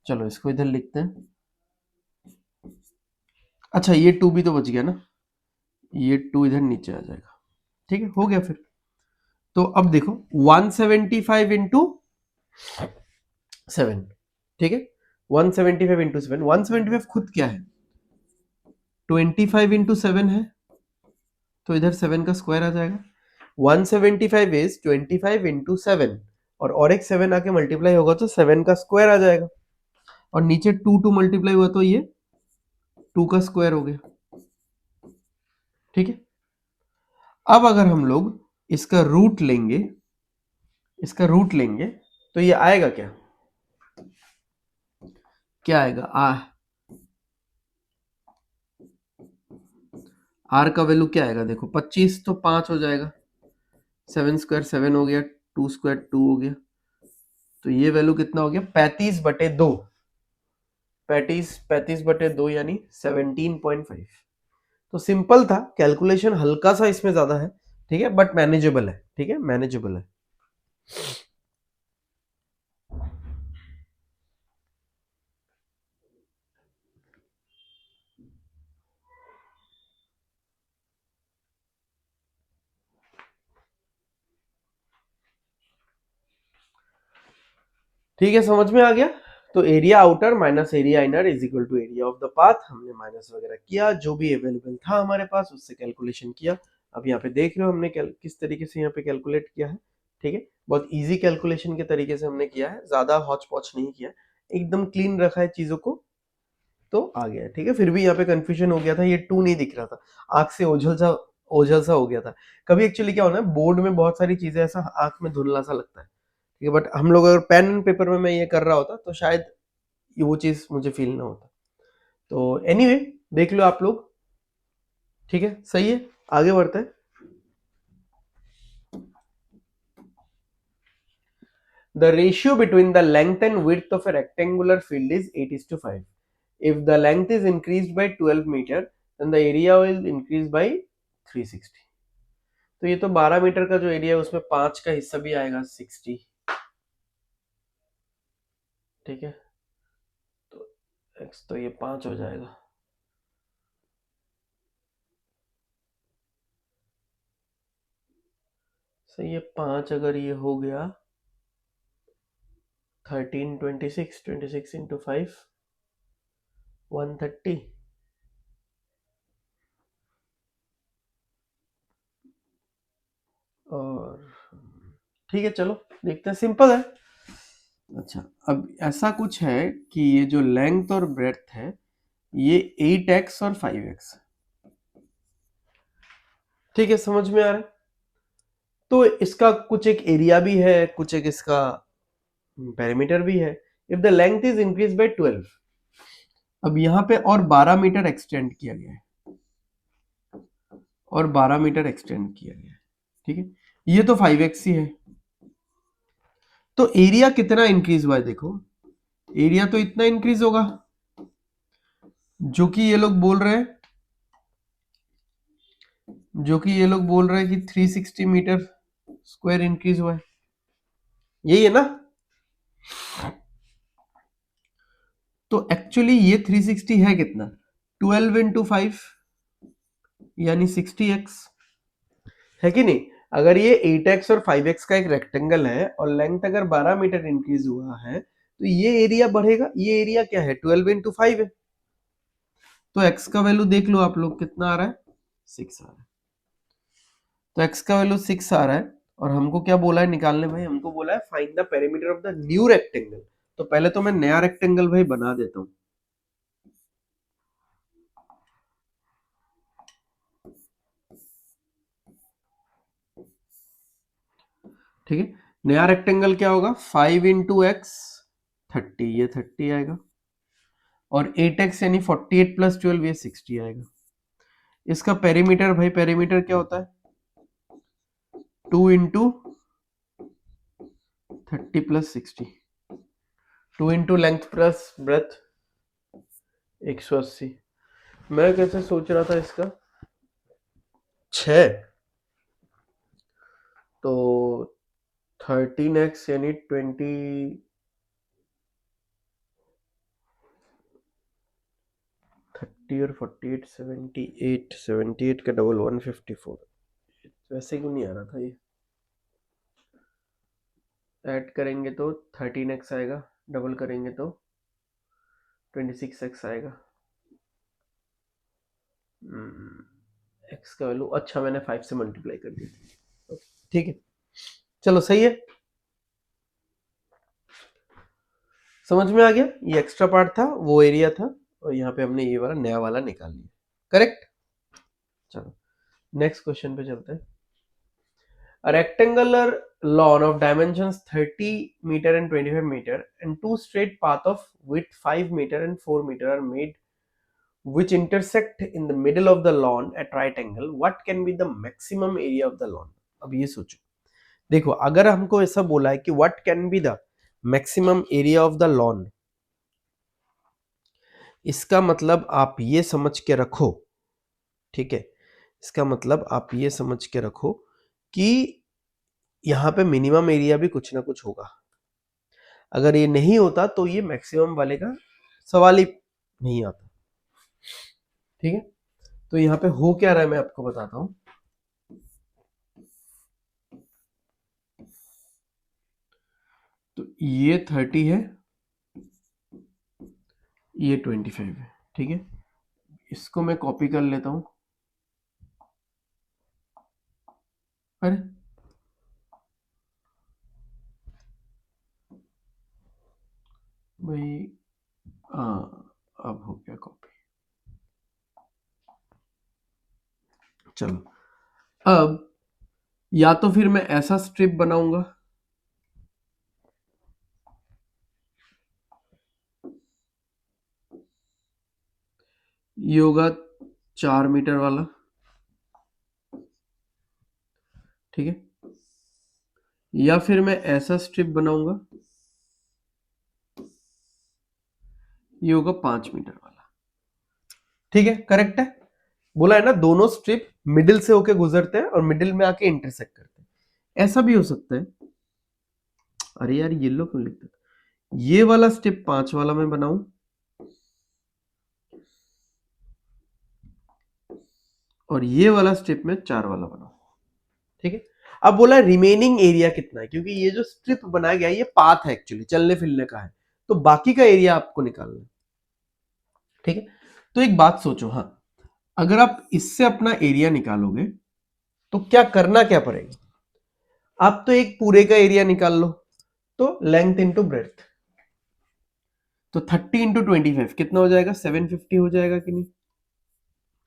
चलो इसको इधर लिखते हैं। अच्छा ये 2 भी तो बच गया ना, ये 2 इधर नीचे आ जाएगा। ठीक है, हो गया फिर। तो अब देखो 175 इंटू 7, ठीक है, 175 इंटू 7, 175 खुद क्या है, 25 इंटू 7 है, तो इधर 7 का स्क्वायर आ जाएगा। 175 इज 25 इंटू 7, और एक 7 आके मल्टीप्लाई होगा तो 7 का स्क्वायर आ जाएगा, और नीचे 2 मल्टीप्लाई हुआ तो ये 2 का स्क्वायर हो गया। ठीक है, अब अगर हम लोग इसका रूट लेंगे, तो ये आएगा क्या, आएगा आर का वैल्यू क्या आएगा, देखो 25 तो 5 हो जाएगा, 7 स्क्वायर 7 हो गया, 2 स्क्वायर 2 हो गया, तो ये वैल्यू कितना हो गया, 35/2, 35/2 यानी 17.5। तो सिंपल था, कैलकुलेशन हल्का सा इसमें ज्यादा है, ठीक है, बट मैनेजेबल है। ठीक है, मैनेजेबल है। ठीक है, समझ में आ गया। तो area outer minus area inner is equal to area of the path, हमने माइनस वगैरह किया, जो भी अवेलेबल था हमारे पास उससे कैलकुलेशन किया। अब यहाँ पे देख रहे हो हमने किस तरीके से यहाँ पे कैलकुलेट किया है। ठीक है, बहुत इजी कैलकुलेशन के तरीके से हमने किया है, ज्यादा हॉच पॉच नहीं किया, एकदम क्लीन रखा है चीजों को, तो आ गया। ठीक है, फिर भी यहाँ पे कंफ्यूजन हो गया था, ये 2 नहीं दिख रहा था, आंख से ओझल सा हो गया था। कभी एक्चुअली क्या होना है, बोर्ड में बहुत सारी चीजें ऐसा आंख में धुंधला सा लगता है, ठीक है, बट हम लोग अगर पेन एंड पेपर में मैं ये कर रहा होता तो शायद वो चीज मुझे फील ना होता। तो एनीवे देख लो आप लोग। ठीक है, सही है, आगे बढ़ते हैं। The ratio between the length and width of a rectangular field is 8:5. If the length is increased by 12 meter, then the area will increase by 360. तो ये तो 12 मीटर का जो एरिया है उसमें 5 का हिस्सा भी आएगा 60। ठीक है, तो x तो ये 5 हो जाएगा। सही है, 5 अगर ये हो गया 13 26 इंटू 5 130। और ठीक है, चलो देखते हैं, सिंपल है। अच्छा, अब ऐसा कुछ है कि ये जो लेंथ और ब्रेड्थ है ये 8x और 5x। ठीक है, समझ में आ रहा है। तो इसका कुछ एक एरिया भी है, कुछ एक इसका पेरीमीटर भी है। If the length is increase by 12, अब यहाँ पे और 12 मीटर एक्सटेंड किया गया है, और 12 मीटर एक्सटेंड किया गया है। ठीक है, ये तो 5x ही है, तो एरिया कितना इंक्रीज हुआ है, देखो एरिया तो इतना इंक्रीज होगा, जो कि ये लोग बोल रहे हैं, कि 360 मीटर स्क्वायर इंक्रीज हुआ है, यही है ना। तो एक्चुअली ये 360 है कितना, 12 इंटू 5 यानी 60x, है कि नहीं। अगर ये 8x और 5x का एक रेक्टेंगल है और लेंथ अगर 12 मीटर इंक्रीज हुआ है तो ये एरिया बढ़ेगा। ये एरिया क्या है, 12 इंटू 5 है, तो x का वैल्यू देख लो आप लोग कितना आ रहा है, 6 आ रहा है। तो x का वैल्यू 6 आ रहा है, और हमको क्या बोला है निकालने, भाई हमको बोला है find the perimeter of the new rectangle. तो पहले तो मैं नया रेक्टेंगल भाई बना देता हूं। ठीक है, नया रेक्टेंगल क्या होगा, 5 इंटू एक्स 30, ये 30 आएगा, और 8x यानी 48 प्लस 12 ये 60 आएगा। इसका पेरीमीटर, भाई पेरीमीटर क्या होता है, 2 into 30 plus 60, 2 into length plus breadth 180। मैं कैसे सोच रहा था इसका 6, तो 13x यानी 30 और 48 78 का डबल 154। वैसे क्यों नहीं आ रहा था ये? ऐड करेंगे तो 13x आएगा, डबल करेंगे तो 26x आएगा। x का वैल्यू, अच्छा मैंने 5 से मल्टीप्लाई कर दिया। ठीक है, चलो सही है, समझ में आ गया। ये एक्स्ट्रा पार्ट था, वो एरिया था, और यहाँ पे हमने ये वाला नया वाला निकाल लिया। करेक्ट। चलो नेक्स्ट क्वेश्चन पे चलते हैं। A rectangular lawn of dimensions 30 meter and 25 meter and two straight path of width 5 meter and 4 meter are made which intersect in the middle of the lawn at right angle. What can be the maximum area of the lawn? अब ये सोचो, देखो अगर हमको ऐसा बोला है कि what can be the maximum area of the lawn, इसका मतलब आप ये समझ के रखो, ठीक है, इसका मतलब आप ये समझ के रखो कि यहाँ पे मिनिमम एरिया भी कुछ ना कुछ होगा। अगर ये नहीं होता तो ये मैक्सिमम वाले का सवाल ही नहीं आता। ठीक है, तो यहाँ पे हो क्या रहा है मैं आपको बताता हूं। तो ये 30 है, ये 25 है, ठीक है, इसको मैं कॉपी कर लेता हूं। अरे भाई, हाँ अब हो गया कॉपी। चलो अब या तो फिर मैं ऐसा स्ट्रिप बनाऊंगा, ये होगा 4 मीटर वाला, ठीक है, या फिर मैं ऐसा स्ट्रिप बनाऊंगा, ये होगा 5 मीटर वाला। ठीक है, करेक्ट है, बोला है ना दोनों स्ट्रिप मिडिल से होके गुजरते हैं और मिडिल में आके इंटरसेक्ट करते हैं। ऐसा भी हो सकता है, अरे यार येलो क्यों लिखते, ये वाला स्ट्रिप 5 वाला मैं बनाऊं और ये वाला स्ट्रिप में 4 वाला बनाऊं। ठीक है, अब बोला रिमेनिंग एरिया कितना है, क्योंकि ये जो स्ट्रिप बनाया गया है ये पाथ है, एक्चुअली चलने फिरने का है, तो बाकी का एरिया आपको निकालना है। ठीक है, तो एक बात सोचो, हाँ अगर आप इससे अपना एरिया निकालोगे तो क्या करना क्या पड़ेगा, आप तो एक पूरे का एरिया निकाल लो, तो लेंथ इंटू ब्रेथ, तो 30 इंटू 25 कितना हो जाएगा, 750 हो जाएगा कि नहीं।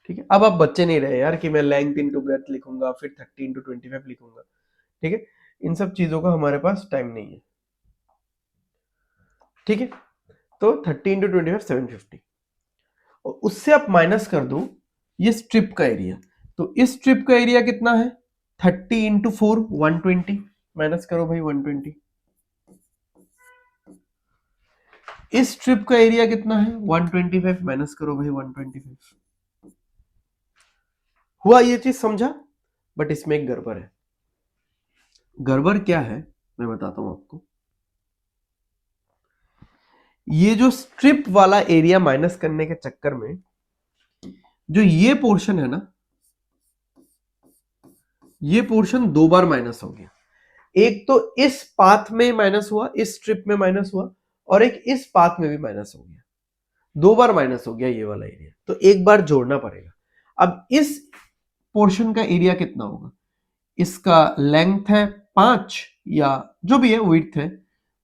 ठीक है, अब आप बच्चे नहीं रहे यार कि मैं लेंथ इंटू ब्रेथ लिखूंगा फिर 30 इंटू 25 लिखूंगा। ठीक है, इन सब चीजों का हमारे पास टाइम नहीं है। ठीक है, तो 30 इंटू 25 750, और उससे आप माइनस कर दो ये स्ट्रिप का एरिया, तो इस स्ट्रिप का एरिया कितना है, 30 इंटू 4 120, माइनस करो भाई 120। इस स्ट्रिप का एरिया कितना है 125, माइनस करो भाई 125। हुआ ये चीज समझा, बट इसमें एक गड़बड़ है। गड़बड़ क्या है मैं बताता हूं आपको। ये जो स्ट्रिप वाला एरिया माइनस करने के चक्कर में जो ये पोर्शन है ना, ये पोर्शन 2 बार माइनस हो गया। एक तो इस पाथ में माइनस हुआ, इस स्ट्रिप में माइनस हुआ, और एक इस पाथ में भी माइनस हो गया, 2 बार माइनस हो गया ये वाला एरिया, तो एक बार जोड़ना पड़ेगा। अब इस पोर्शन का एरिया कितना होगा, इसका लेंथ है 5 या जो भी है विड्थ है,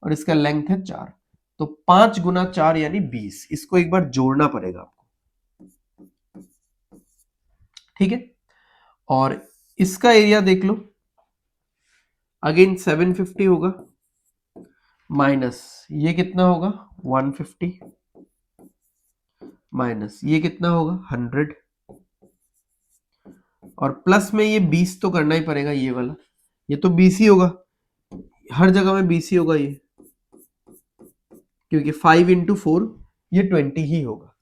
और इसका लेंथ है 4, तो 5 गुना 4 यानी 20, इसको एक बार जोड़ना पड़ेगा आपको। ठीक है, और इसका एरिया देख लो, अगेन 750 होगा, माइनस ये कितना होगा 150, माइनस ये कितना होगा 100, और प्लस में ये 20 तो करना ही पड़ेगा, ये वाला ये तो 20 ही होगा, हर जगह में 20 ही होगा ये, क्योंकि 5 इंटू 4 ये 20 ही होगा।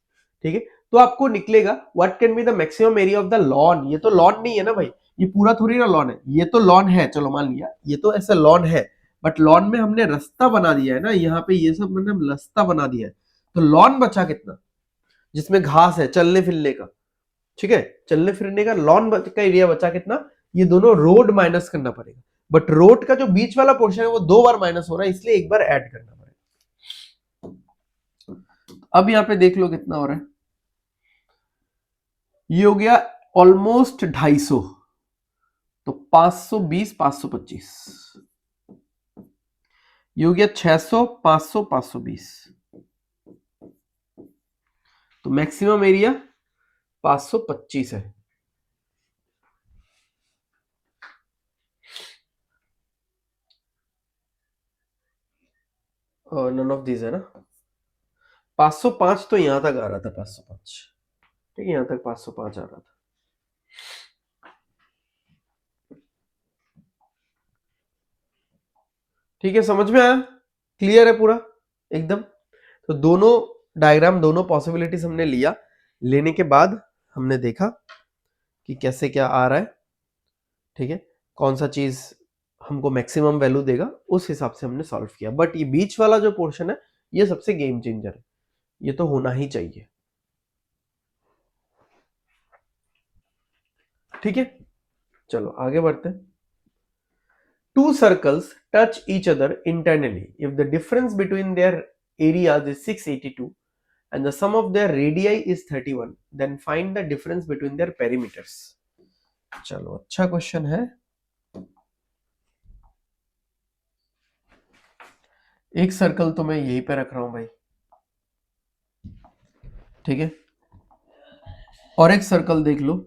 ठीक है, तो आपको निकलेगा what can be the maximum area of the lawn, ये तो लॉन नहीं है ना भाई, ये पूरा थोड़ी ना लॉन है, ये तो लॉन है, चलो मान लिया ये तो ऐसा लॉन है, बट लॉन में हमने रास्ता बना दिया है ना, यहाँ पे ये सब मैंने रास्ता बना दिया है, तो लॉन बचा कितना, जिसमें घास है चलने फिरने का, ठीक है, चलने फिरने का लॉन का एरिया बचा कितना, ये दोनों रोड माइनस करना पड़ेगा, बट रोड का जो बीच वाला पोर्शन है वो 2 बार माइनस हो रहा है, इसलिए एक बार ऐड करना पड़ेगा। अब यहां पे देख लो कितना हो रहा है, ये हो गया ऑलमोस्ट 250, तो 520 525, ये हो गया 600 500 520, तो मैक्सिमम एरिया 525 है। और नन ऑफ दिस है ना, 505 तो यहां तक आ रहा था, 505, ठीक है, यहां तक 505 आ रहा था। ठीक है, समझ में आया, क्लियर है पूरा एकदम। तो दोनों डायग्राम, दोनों पॉसिबिलिटीज हमने लिया, लेने के बाद हमने देखा कि कैसे क्या आ रहा है, ठीक है, कौन सा चीज हमको मैक्सिमम वैल्यू देगा, उस हिसाब से हमने सॉल्व किया। बट ये बीच वाला जो पोर्शन है ये सबसे गेम चेंजर है, ये तो होना ही चाहिए, ठीक है। चलो आगे बढ़ते हैं। Two circles touch each other internally if the difference between their areas is 682 and the sum of their radii is 31, then find the difference between their perimeters. चलो अच्छा क्वेश्चन है, एक सर्कल तो मैं यहीं पे रख रहा हूं भाई, ठीक है, और एक सर्कल देख लो,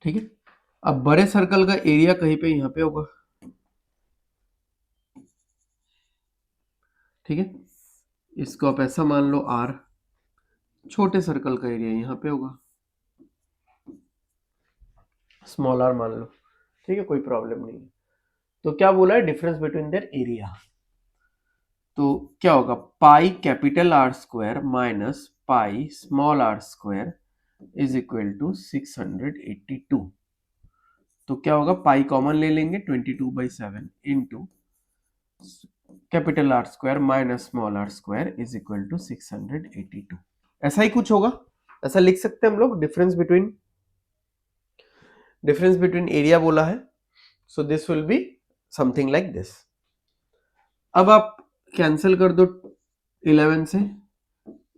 ठीक है। अब बड़े सर्कल का एरिया कहीं पे यहां पे होगा, ठीक है, इसको आप ऐसा मान लो R, छोटे सर्कल का एरिया यहां पे होगा, स्मॉल r मान लो, ठीक है, कोई प्रॉब्लम नहीं है। तो क्या बोला है, डिफरेंस बिटवीन देयर एरिया, तो क्या होगा, pi capital R square minus pi small r square is equal to 682। तो क्या होगा, पाई कॉमन ले लेंगे, 22/7 into capital R square minus small r square is equal to 682, ऐसा ही कुछ होगा, ऐसा लिख सकते हैं हम लोग, डिफरेंस बिटवीन एरिया बोला है, so this will be something like this. अब आप कैंसिल कर दो 11 से,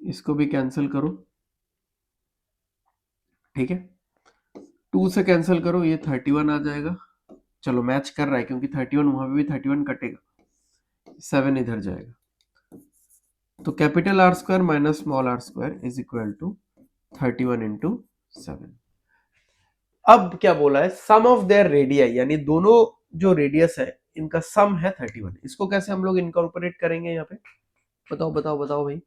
इसको भी कैंसिल करो, ठीक है, 2 से कैंसिल करो, ये 31 आ जाएगा, चलो मैच कर रहा है क्योंकि 31 वहां पे भी 31 कटेगा, 7 इधर जाएगा, तो capital R square minus small r square is equal to 31 into 7। अब क्या बोला है, सम ऑफ देयर रेडियाई, यानी दोनों जो रेडियस है इनका सम है 31, इसको कैसे हम लोग इनकॉर्पोरेट करेंगे यहाँ पे, बताओ बताओ बताओ भाई,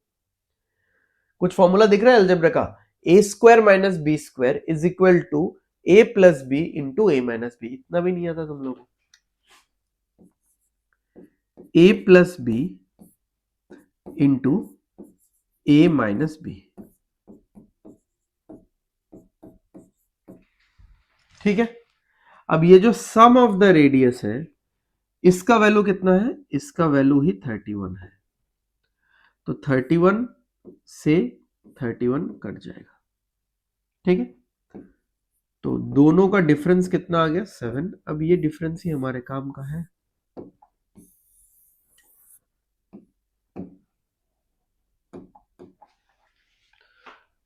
कुछ फॉर्मूला दिख रहा है अलजेब्रा का, a square minus b square is equal to a plus b into a minus b, इतना भी नहीं आता तुम लोगों को, a plus b into a minus b, ठीक है। अब ये जो सम ऑफ द रेडियस है इसका वैल्यू कितना है, इसका वैल्यू ही 31 है, तो 31 से 31 कट जाएगा, ठीक है, तो दोनों का डिफरेंस कितना आ गया, 7। अब ये डिफरेंस ही हमारे काम का है,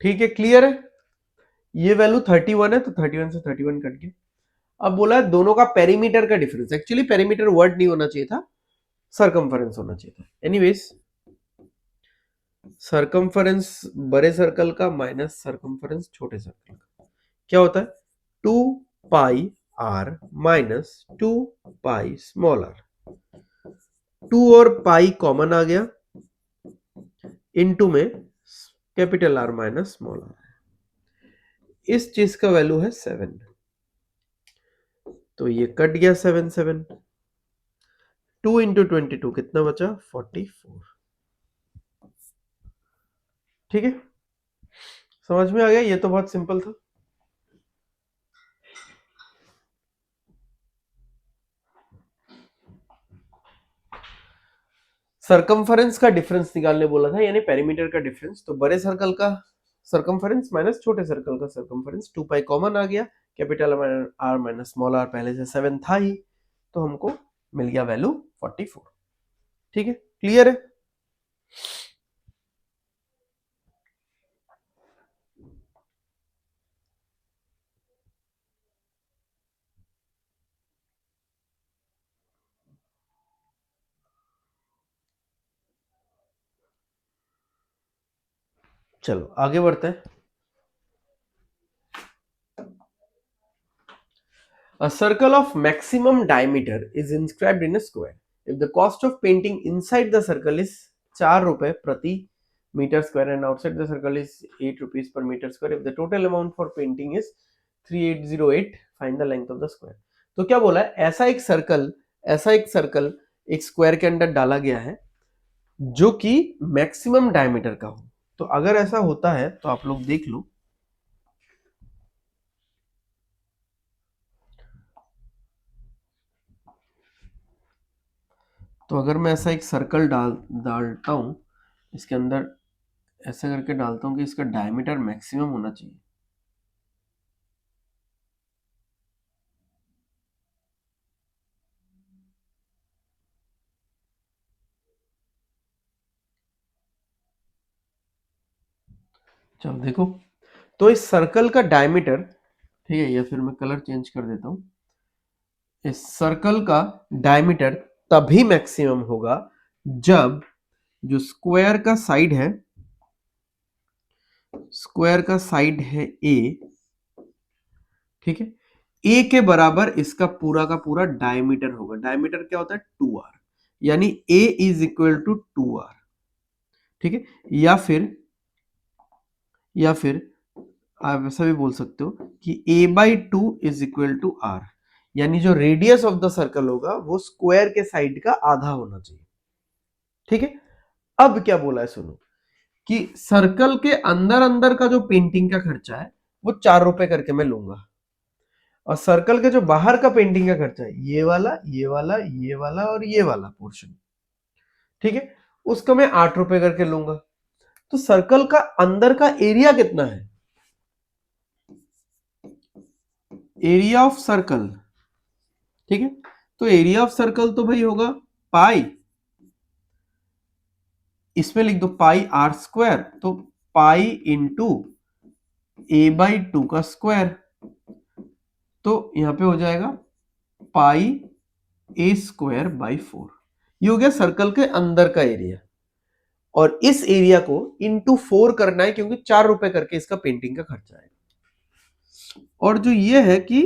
ठीक है, क्लियर है, ये वैल्यू 31 है, तो 31 से 31 कट गया। अब बोला है दोनों का पेरीमीटर का डिफरेंस, एक्चुअली पेरीमीटर वर्ड नहीं होना चाहिए था, सरकमफरेंस होना चाहिए था, एनीवेज सरकमफरेंस बड़े सर्कल का माइनस सरकमफरेंस छोटे सर्कल का क्या होता है, 2 pi r minus 2 pi small r, 2 और पाई कॉमन आ गया, इनटू में capital are minus small r, इस चीज का वैल्यू है 7, तो ये कट गया 7 7, 2 इंटू 22 कितना बचा? 44। ठीक है, समझ में आ गया? ये तो बहुत सिंपल था। सरकमफरेंस का डिफरेंस निकालने बोला था, यानी पेरीमीटर का डिफरेंस। तो बड़े सर्कल का सरकमफरेंस माइनस छोटे सर्कल का सरकमफरेंस, 2 पाई कॉमन आ गया, capital are minus small r पहले से 7 था ही, तो हमको मिल गया वैल्यू 44। ठीक है, क्लियर है? चलो आगे बढ़ते हैं। A circle of maximum diameter is inscribed in a square. If the cost of painting inside the circle is 4 रुपए प्रति meter square and outside the circle is 8 rupees per meter square, if the total amount for painting is 3808, find the length of the square. तो क्या बोला है? ऐसा एक circle एक square के अंदर डाला गया है जो कि मैक्सिमम डायमीटर का हो। तो अगर ऐसा होता है तो आप लोग देख लो, तो अगर मैं ऐसा एक सर्कल डालता हूं, इसके अंदर ऐसा करके डालता हूं कि इसका डायमीटर मैक्सिमम होना चाहिए। चलो देखो, तो इस सर्कल का डायमीटर, ठीक है, या फिर मैं कलर चेंज कर देता हूं, इस सर्कल का डायमीटर तभी मैक्सिमम होगा जब जो स्क्वायर का साइड है ए, ठीक है, ए के बराबर इसका पूरा का पूरा डायमीटर होगा। डायमीटर क्या होता है? 2r, यानी ए इज इक्वल टू 2r। ठीक है, या फिर आप ऐसा भी बोल सकते हो कि a/2 is equal to r, यानी जो रेडियस ऑफ द सर्कल होगा वो स्क्वायर के साइड का आधा होना चाहिए। ठीक है, अब क्या बोला है सुनो, कि सर्कल के अंदर अंदर का जो पेंटिंग का खर्चा है वो 4 रुपए करके मैं लूंगा, और सर्कल के जो बाहर का पेंटिंग का खर्चा है, ये वाला ये वाला ये वाला और ये वाला पोर्शन, ठीक है, उसका मैं 8 रुपए करके लूंगा। तो सर्कल का अंदर का एरिया कितना है? एरिया ऑफ सर्कल, ठीक है, तो एरिया ऑफ सर्कल तो भाई होगा पाई, इसमें लिख दो पाई आर स्क्वायर, तो पाई इंटू a/2 का स्क्वायर, तो यहां पे हो जाएगा पाई a स्क्वायर बाई 4। ये हो गया सर्कल के अंदर का एरिया, और इस एरिया को इंटू 4 करना है क्योंकि 4 रुपए करके इसका पेंटिंग का खर्चा है। और जो ये है कि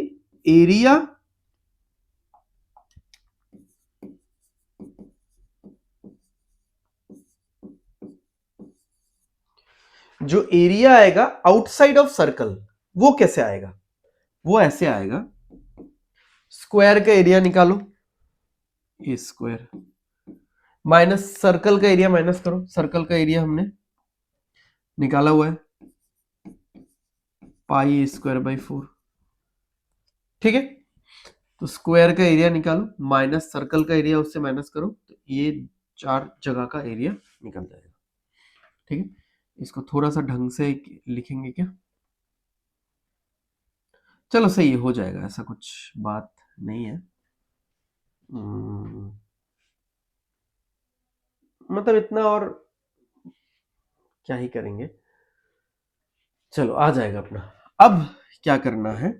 एरिया जो एरिया आएगा आउटसाइड ऑफ सर्कल, वो कैसे आएगा? वो ऐसे आएगा, स्क्वायर का एरिया निकालो, ए स्क्वायर माइनस सर्कल का एरिया माइनस करो, सर्कल का एरिया हमने निकाला हुआ है पाई ए स्क्वायर बाई 4। ठीक है, तो स्क्वायर का एरिया निकालो माइनस सर्कल का एरिया, उससे माइनस करो, तो ये 4 जगह का एरिया निकल जाएगा। ठीक है, इसको थोड़ा सा ढंग से लिखेंगे क्या? चलो सही हो जाएगा, ऐसा कुछ बात नहीं है। मतलब इतना और क्या ही करेंगे, चलो आ जाएगा अपना। अब क्या करना है,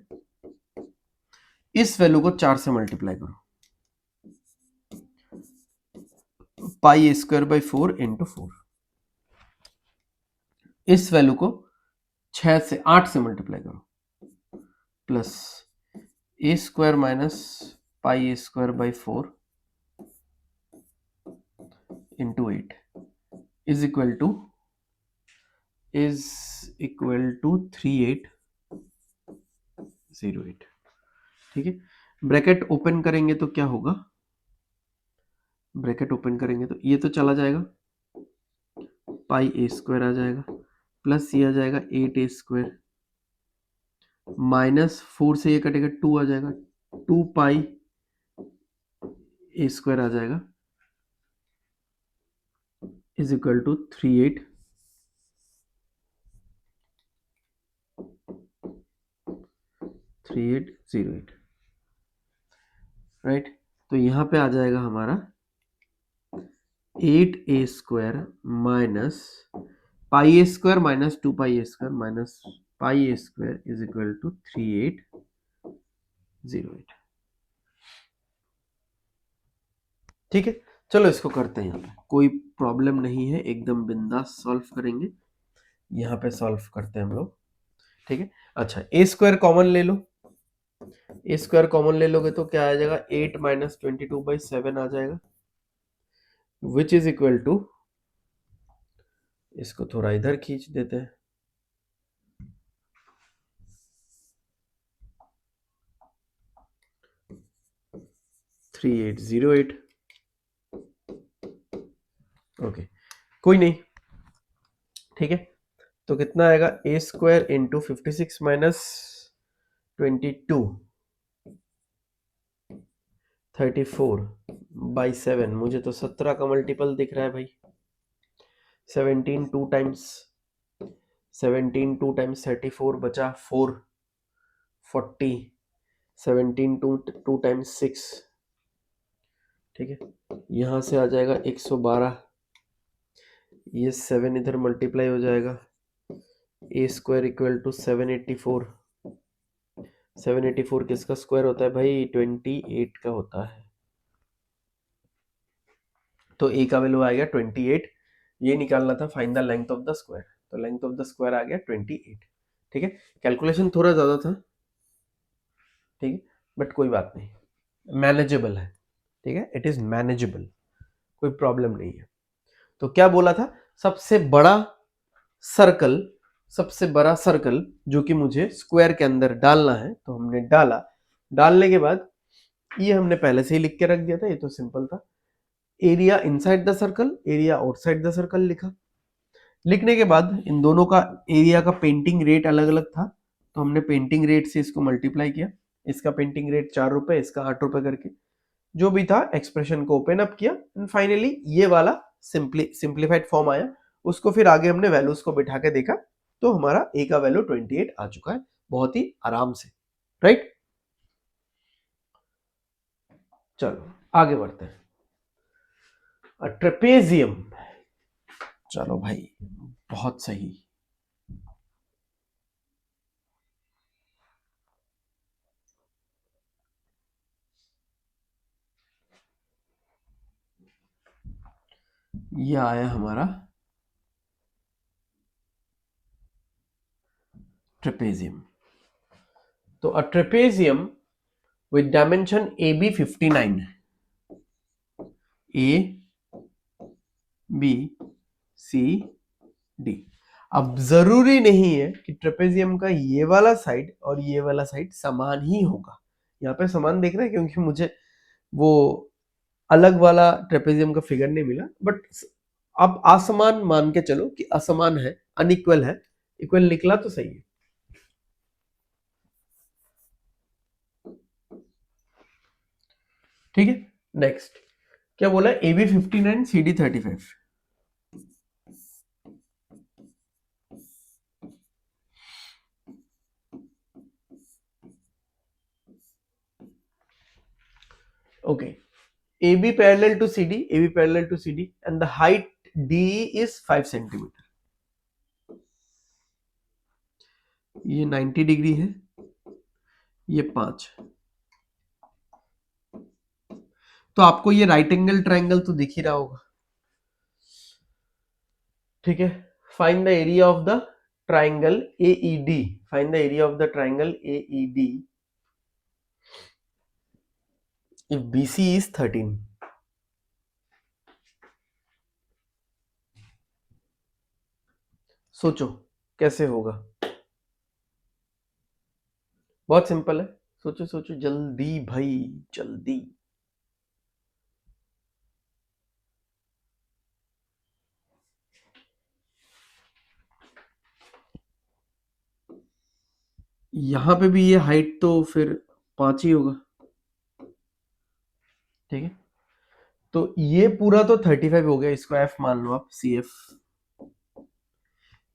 इस वैल्यू को 4 से मल्टीप्लाई करो, pi a square by 4 into 4। इस वैल्यू को 8 से मल्टीप्लाई करो, plus a square minus pi a square by 4 into 8 is equal to 3808। ठीक है, ब्रैकेट ओपन करेंगे तो क्या होगा, ब्रैकेट ओपन करेंगे तो ये तो चला जाएगा, पाई ए स्क्वायर आ जाएगा, प्लस ये आ जाएगा 8 ए स्क्वायर, माइनस 4 से ये कटेगा 2 आ जाएगा, 2 पाई ए स्क्वायर आ जाएगा इज इक्वल टू 3808 राइट। तो यहाँ पे आ जाएगा हमारा 8 a square minus pi a square minus 2 pi a square minus pi a square is equal to 3808। ठीक है, चलो इसको करते हैं। यहाँ पे कोई प्रॉब्लम नहीं है, एकदम बिंदास सॉल्व करेंगे। यहाँ पे सॉल्व करते हैं हम लोग। ठीक है, अच्छा ए स्क्वायर कॉमन ले लो, ए स्क्वायर कॉमन ले लोगे तो क्या आ जाएगा, 8 माइनस 22/7 आ जाएगा, विच इज इक्वल टू, इसको थोड़ा इधर खींच देते हैं, 3808। ओके, कोई नहीं, ठीक है। तो कितना आएगा, ए स्क्वायर इंटू 56 माइनस 22 34/7, मुझे तो 17 का मल्टीपल दिख रहा है भाई। 17 2 टाइम्स 34 बचा 4 40, 17 2 टाइम्स 6, ठीक है। यहाँ से आ जाएगा 112, ये 7 इधर मल्टीप्लाई हो जाएगा, ए स्क्वायर इक्वल टू 784। 784 किसका स्क्वायर होता है भाई, 28 का होता है। तो ए का वैल्यू आ गया 28, ये निकालना था, find the length of the square, तो लेंथ ऑफ द स्क्वायर आ गया 28। ठीक है, कैलकुलेशन थोड़ा ज्यादा था, ठीक है, बट कोई बात नहीं, मैनेजेबल है। ठीक है, इट इज मैनेजेबल, कोई प्रॉब्लम नहीं है। तो क्या बोला था, सबसे बड़ा सर्कल, सबसे बड़ा सर्कल जो कि मुझे स्क्वायर के अंदर डालना है, तो हमने डाला। डालने के बाद ये हमने पहले से ही लिख के रख दिया था, ये तो सिंपल था। Area inside the circle, area outside the circle लिखा। लिखने के बाद इन दोनों का एरिया का पेंटिंग रेट अलग अलग था, तो हमने पेंटिंग रेट से इसको मल्टीप्लाई किया। इसका पेंटिंग रेट 4 रुपए, इसका 8 रुपए करके जो भी था, एक्सप्रेशन को ओपन अप किया एंड फाइनली ये वाला सिंप्लीफाइड फॉर्म आया। उसको फिर आगे हमने वैल्यूज को बिठा के देखा, तो हमारा ए का वैल्यू 28 आ चुका है, बहुत ही आराम से, राइट। चलो आगे बढ़ते हैं, ट्रेपेजियम। चलो भाई, बहुत सही। ये आया हमारा ट्रेपेजियम। तो a trapezium with dimension AB 59, ABCD। अब जरूरी नहीं है कि ट्रेपेजियम का ये वाला साइड और ये वाला साइड समान ही होगा। यहाँ पे समान देख रहे हैं, क्योंकि मुझे वो अलग वाला ट्रेपेजियम का फिगर नहीं मिला, बट आप असमान मान के चलो कि असमान है, अनइक्वल है, इक्वल निकला तो सही है। ठीक है, नेक्स्ट क्या बोला, AB 59 CD 35। Okay, AB parallel to CD, AB parallel to CD, and the height DE is 5 centimeter. ये 90 डिग्री है, ये 5। तो आपको ये राइट एंगल ट्राइंगल तो दिख ही रहा होगा, ठीक है। Find the area of the triangle AED, find the area of the triangle AED if BC is 13। सोचो कैसे होगा, बहुत सिंपल है, सोचो सोचो जल्दी भाई, जल्दी। यहां पे भी ये हाइट तो फिर 5 ही होगा, ठीक है। तो ये पूरा तो 35 हो गया, इसको एफ मान लो आप, सी एफ।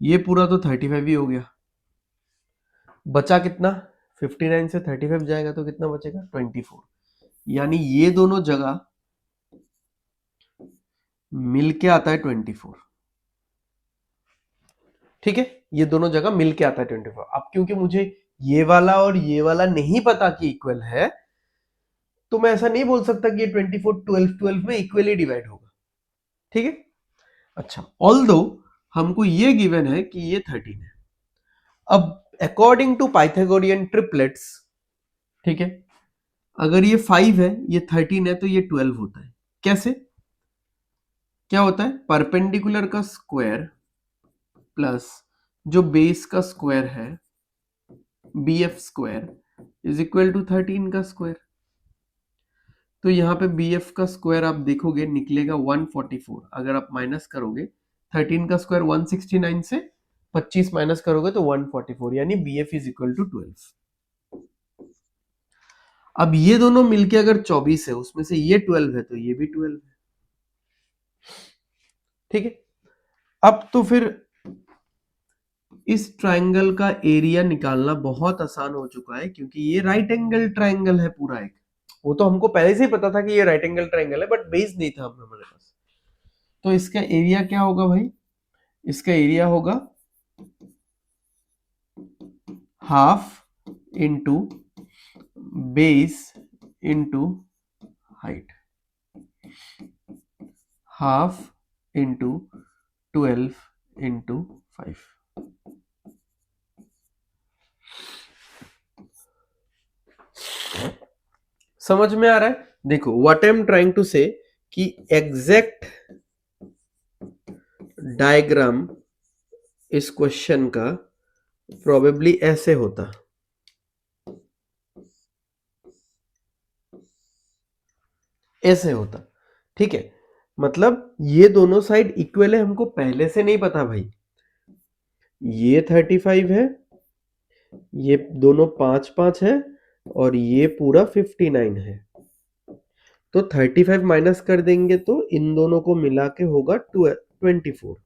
ये पूरा तो 35 ही हो गया। बचा कितना? 59 से 35 जाएगा तो कितना बचेगा? 24। यानी ये दोनों जगह मिलके आता है 24, ठीक है। ये दोनों जगह मिलके आता है 24। अब क्योंकि मुझे ये वाला और ये वाला नहीं पता कि इक्वल है, तो मैं ऐसा नहीं बोल सकता कि ये 24 12 12 में इक्वली डिवाइड होगा, ठीक है। अच्छा, ऑल्दो हमको ये गिवन है कि ये 13 है। अब अकॉर्डिंग टू पाइथागोरियन ट्रिपलेट्स, ठीक है, अगर ये 5 है, ये 13 है, तो ये 12 होता है। कैसे? क्या होता है? परपेंडिकुलर का स्क्वायर प्लस जो बेस का स्क्वायर है, b f square, is equal to 13 का स्क्वायर। तो यहाँ पे बी एफ का स्क्वायर आप देखोगे निकलेगा 144। अगर आप माइनस करोगे 13 का स्क्वायर 169 से 25 माइनस करोगे तो 144, यानी b f is equal to 12। अब ये दोनों मिलके अगर 24 है, उसमें से ये 12 है तो ये भी 12 है, ठीक है। अब तो फिर इस ट्रायंगल का एरिया निकालना बहुत आसान हो चुका है, क्योंकि ये राइट एंगल ट्रायंगल है पूरा एक। वो तो हमको पहले से ही पता था कि ये राइट एंगल ट्रायंगल है, बट बेस नहीं था हमारे पास। तो इसका एरिया क्या होगा भाई? इसका एरिया होगा half into base into height, half into 12 into 5। समझ में आ रहा है? देखो, what I am trying to say कि एग्जैक्ट डायग्राम इस क्वेश्चन का प्रोबेबली ऐसे होता, ऐसे होता, ठीक है। मतलब ये दोनों साइड इक्वल है, हमको पहले से नहीं पता भाई। ये 35 है, ये दोनों 5 5 है, और ये पूरा 59 है। तो 35 माइनस कर देंगे तो इन दोनों को मिला के होगा 24,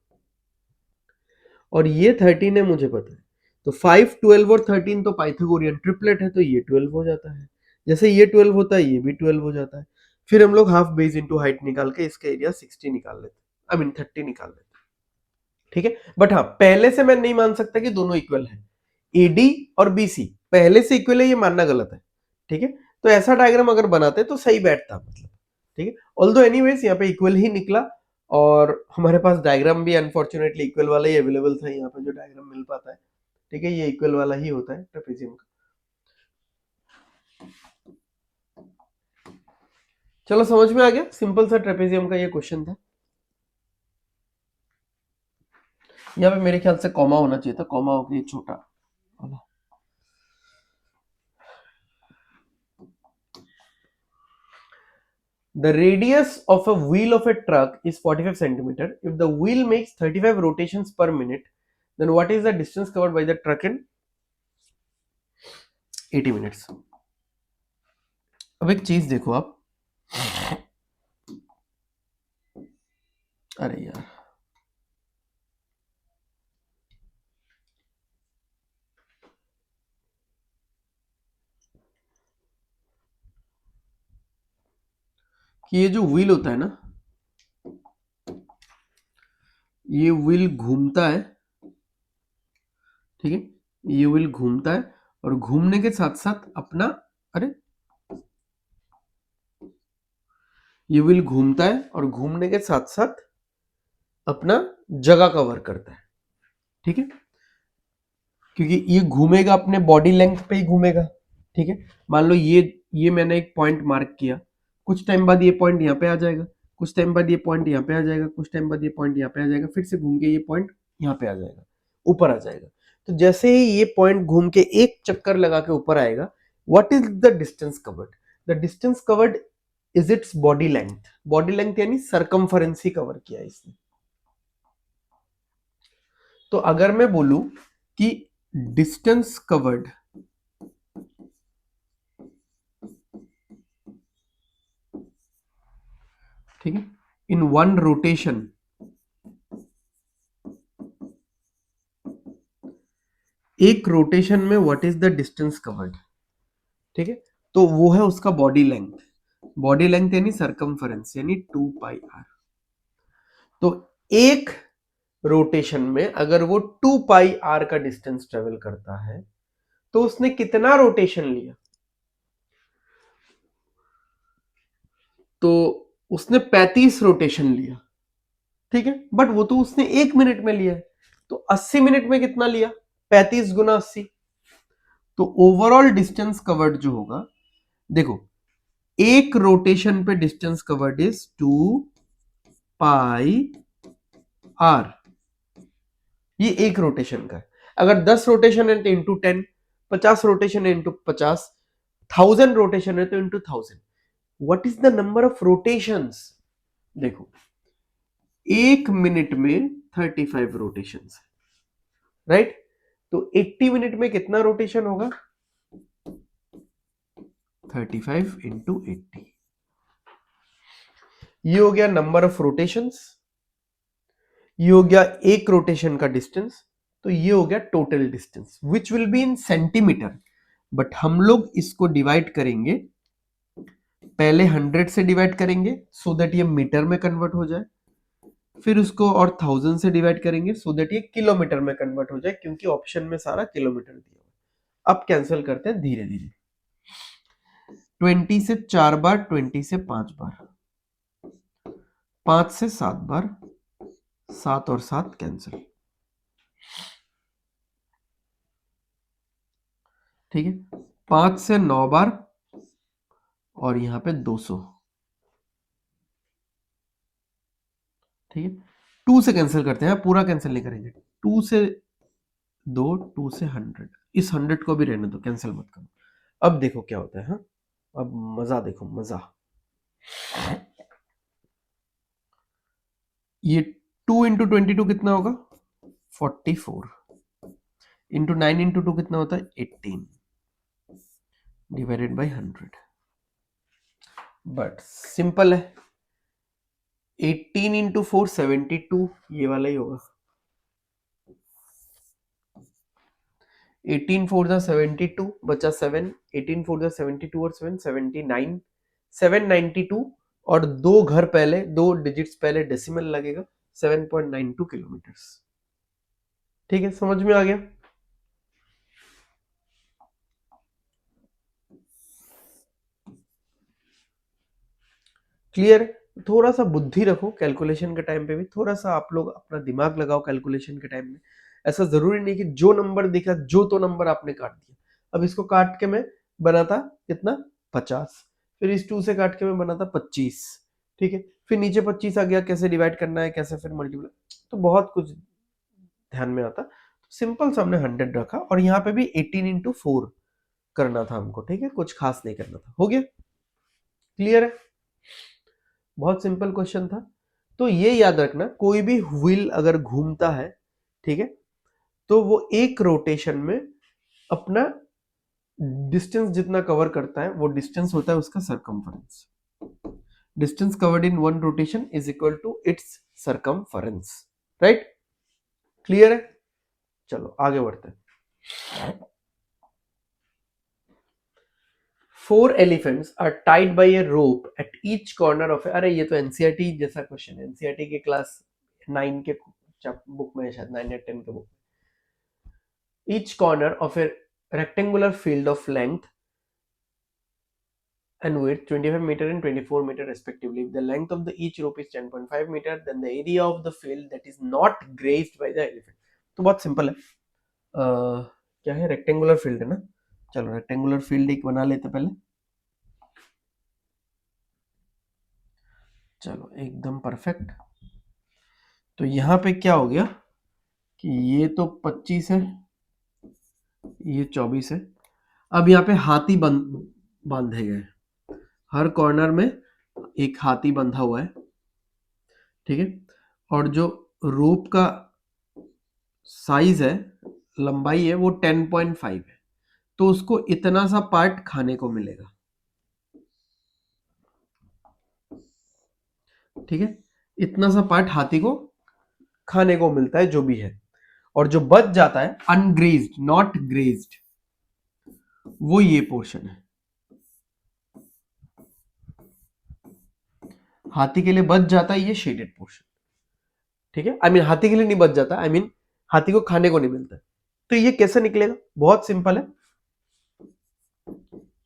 और ये 13 है, मुझे पता है। तो 5 12 और 13 तो पाइथागोरियन ट्रिपलेट है, तो ये 12 हो जाता है। जैसे ये 12 होता है, ये भी 12 हो जाता है। फिर हम लोग हाफ बेस इंटू हाइट निकाल के इसका एरिया 60 निकाल लेते, आई मीन 30 निकाल लेते, ठीक है। बट हाँ, पहले से मैं नहीं मान सकता कि दोनों इक्वल है। एडी और बीसी पहले से इक्वल है, ये मानना गलत है, ठीक है। तो ऐसा डायग्राम अगर बनाते तो सही बैठता, मतलब, ठीक है। ऑल्दो एनीवेज यहाँ पे इक्वल ही निकला, और हमारे पास डायग्राम भी अनफॉर्चुनेटली इक्वल वाला ही अवेलेबल था। यहाँ पे जो डायग्राम मिल पाता है, ठीक है, ये इक्वल वाला ही होता है ट्रेपेजियम का। चलो, समझ में आ गया। सिंपल सा ट्रेपेजियम का ये क्वेश्चन था। यहाँ पे मेरे ख्याल से कॉमा होना चाहिए था, कॉमा हो गया छोटा वाला। The radius of a wheel of a truck is 45 centimeter. If the wheel makes 35 rotations per minute, then what is the distance covered by the truck in 80 minutes? अब एक चीज देखो आप, अरे यार, कि ये जो व्हील होता है ना, ये व्हील घूमता है, ठीक है। ये व्हील घूमता है, और घूमने के साथ साथ अपना, अरे, ये व्हील घूमता है और घूमने के साथ साथ अपना जगह कवर करता है, ठीक है। क्योंकि ये घूमेगा अपने बॉडी लेंथ पे ही घूमेगा, ठीक है। मान लो ये मैंने एक पॉइंट मार्क किया, कुछ टाइम बाद ये पॉइंट यहाँ पे आ जाएगा, कुछ टाइम बाद ये पॉइंट यहाँ पे आ जाएगा, कुछ टाइम बाद ये पॉइंट यहाँ पे आ जाएगा, फिर से घूम के ये पॉइंट यहाँ पे आ जाएगा, ऊपर आ जाएगा। तो जैसे ही ये पॉइंट घूम के एक चक्कर लगा के ऊपर आएगा, what is the distance covered? The distance covered is its body length. Body length यानी सरकमफरेंस ही कवर किया इसने। तो अगर मैं बोलूं कि डिस्टेंस कवर्ड ठीक है, इन वन रोटेशन एक रोटेशन में what is the distance covered, ठीक है, तो वो है उसका बॉडी लेंथ, बॉडी लेंथ यानी सरकमफरेंस यानी 2πr। तो एक रोटेशन में अगर वो 2πr का डिस्टेंस ट्रेवल करता है तो उसने कितना रोटेशन लिया, तो उसने 35 रोटेशन लिया, ठीक है, बट वो तो उसने 1 मिनट में लिया है, तो 80 मिनट में कितना लिया, 35 गुना 80। तो ओवरऑल डिस्टेंस कवर्ड जो होगा, देखो एक रोटेशन पे डिस्टेंस कवर्ड इज 2πr, ये एक रोटेशन का है। अगर 10 रोटेशन है तो इंटू 10, 50 रोटेशन है इंटू 50, 1000 रोटेशन है तो into 1000। What is the number of rotations, देखो 1 मिनट में 35 रोटेशंस, राइट, तो 80 मिनट में कितना रोटेशन होगा, 35 इंटू 80, ये हो गया नंबर ऑफ रोटेशंस, ये हो गया एक रोटेशन का डिस्टेंस, तो ये हो गया total distance which will be in centimetre. But हम लोग इसको डिवाइड करेंगे, पहले 100 से डिवाइड करेंगे सो दैट ये मीटर में कन्वर्ट हो जाए, फिर उसको और 1000 से डिवाइड करेंगे सो दैट ये किलोमीटर में कन्वर्ट हो जाए, क्योंकि ऑप्शन में सारा किलोमीटर दिया हुआ है। अब कैंसिल करते हैं धीरे धीरे, 20 से 4 बार, 20 से 5 बार, 5 से 7 बार, 7 और 7 कैंसिल, ठीक है, 5 से 9 बार और यहां पे 200, ठीक है, 2 से कैंसिल करते हैं, पूरा कैंसिल नहीं करेंगे, 2 से 2, 2 से 100, इस 100 को भी रहने दो, कैंसिल मत करो। अब देखो क्या होता है, हाँ अब मजा देखो, मजा, ये 2 इंटू 22 कितना होगा, 44, इंटू 9 इंटू 2 कितना होता है, 18 डिवाइडेड बाई 100। बट सिंपल है, 18 इंटू 4 72, ये वाला ही होगा, 18 4 जा 72 बचा 7, 18 4 जा 72 और 7 79, 792, और दो घर पहले, दो डिजिट्स पहले डेसिमल लगेगा, 7.92 किलोमीटर। ठीक है, समझ में आ गया। क्लियर है। थोड़ा सा बुद्धि रखो कैलकुलेशन के टाइम पे भी, थोड़ा सा आप लोग अपना दिमाग लगाओ कैलकुलेशन के टाइम में। ऐसा जरूरी नहीं कि जो नंबर दिखा जो तो नंबर आपने काट दिया। अब इसको काट के मैं बनाता कितना 50, फिर इस 2 से काट के मैं बनाता 25, ठीक है, फिर नीचे 25 आ गया, कैसे डिवाइड करना है, कैसे फिर मल्टीप्लाई, तो बहुत कुछ ध्यान में आता। सिंपल सा हमने 100 रखा और यहाँ पे भी 18 इंटू 4 करना था हमको, ठीक है, कुछ खास नहीं करना था। हो गया, क्लियर है, बहुत सिंपल क्वेश्चन था। तो ये याद रखना, कोई भी व्हील अगर घूमता है, ठीक है, तो वो एक रोटेशन में अपना डिस्टेंस जितना कवर करता है वो डिस्टेंस होता है उसका circumference. Distance covered in one rotation is equal to its circumference, right, clear है। चलो आगे बढ़ते हैं। 4 elephants are tied by a rope at each corner of अरे ये तो एनसीईआरटी जैसा क्वेश्चन है, एनसीईआरटी के क्लास 9 के बुक में, शायद 9 या 10 के बुक में। each corner of a rectangular field of length and width 25 meter and 24 meter respectively. If the length of the each rope is 10.5 meter, then the area of the field that is not grazed by the elephant. तो बहुत simple है, क्या है, rectangular field है ना। चलो rectangular field एक बना लेते पहले, चलो एकदम परफेक्ट। तो यहाँ पे क्या हो गया कि ये तो 25 है, ये 24 है। अब यहाँ पे हाथी बांधे गए, हर कॉर्नर में एक हाथी बंधा हुआ है, ठीक है, और जो रोप का साइज है, लंबाई है, वो 10.5 है, तो उसको इतना सा पार्ट खाने को मिलेगा। ठीक है, इतना सा पार्ट हाथी को खाने को मिलता है जो भी है, और जो बच जाता है अनग्रेज्ड नॉट ग्रेज्ड वो ये पोर्शन है। हाथी के लिए बच जाता है ये शेडेड पोर्शन, ठीक है, आई मीन हाथी के लिए नहीं बच जाता, आई मीन हाथी को खाने को नहीं मिलता है। तो ये कैसे निकलेगा, बहुत सिंपल है,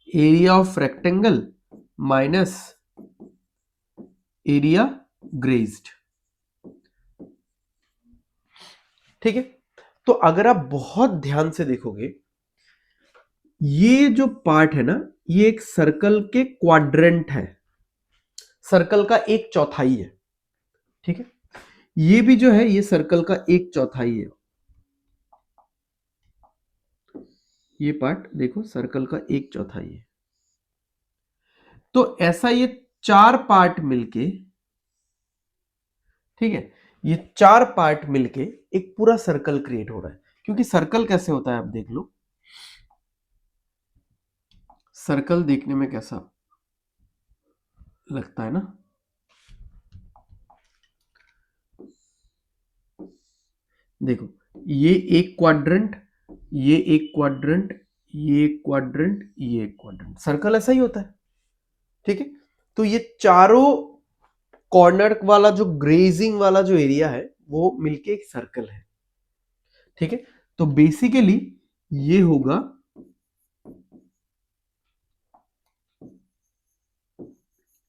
area of rectangle minus area grazed, ठीक है। तो अगर आप बहुत ध्यान से देखोगे, ये जो पार्ट है ना, ये एक सर्कल के क्वाड्रेंट है, सर्कल का एक चौथाई है, ठीक है। ये भी जो है ये सर्कल का एक चौथाई है, ये पार्ट देखो सर्कल का एक चौथाई है। तो ऐसा ये चार पार्ट मिलके, ठीक है, ये चार पार्ट मिलके एक पूरा सर्कल क्रिएट हो रहा है। क्योंकि सर्कल कैसे होता है आप देख लो, सर्कल देखने में कैसा लगता है ना, देखो ये एक क्वाड्रेंट, ये एक क्वाड्रेंट, ये एक क्वाड्रेंट, ये एक क्वाड्रेंट, सर्कल ऐसा ही होता है, ठीक है। तो ये चारों कॉर्नर वाला जो ग्रेजिंग वाला जो एरिया है वो मिलके एक सर्कल है, ठीक है। तो बेसिकली ये होगा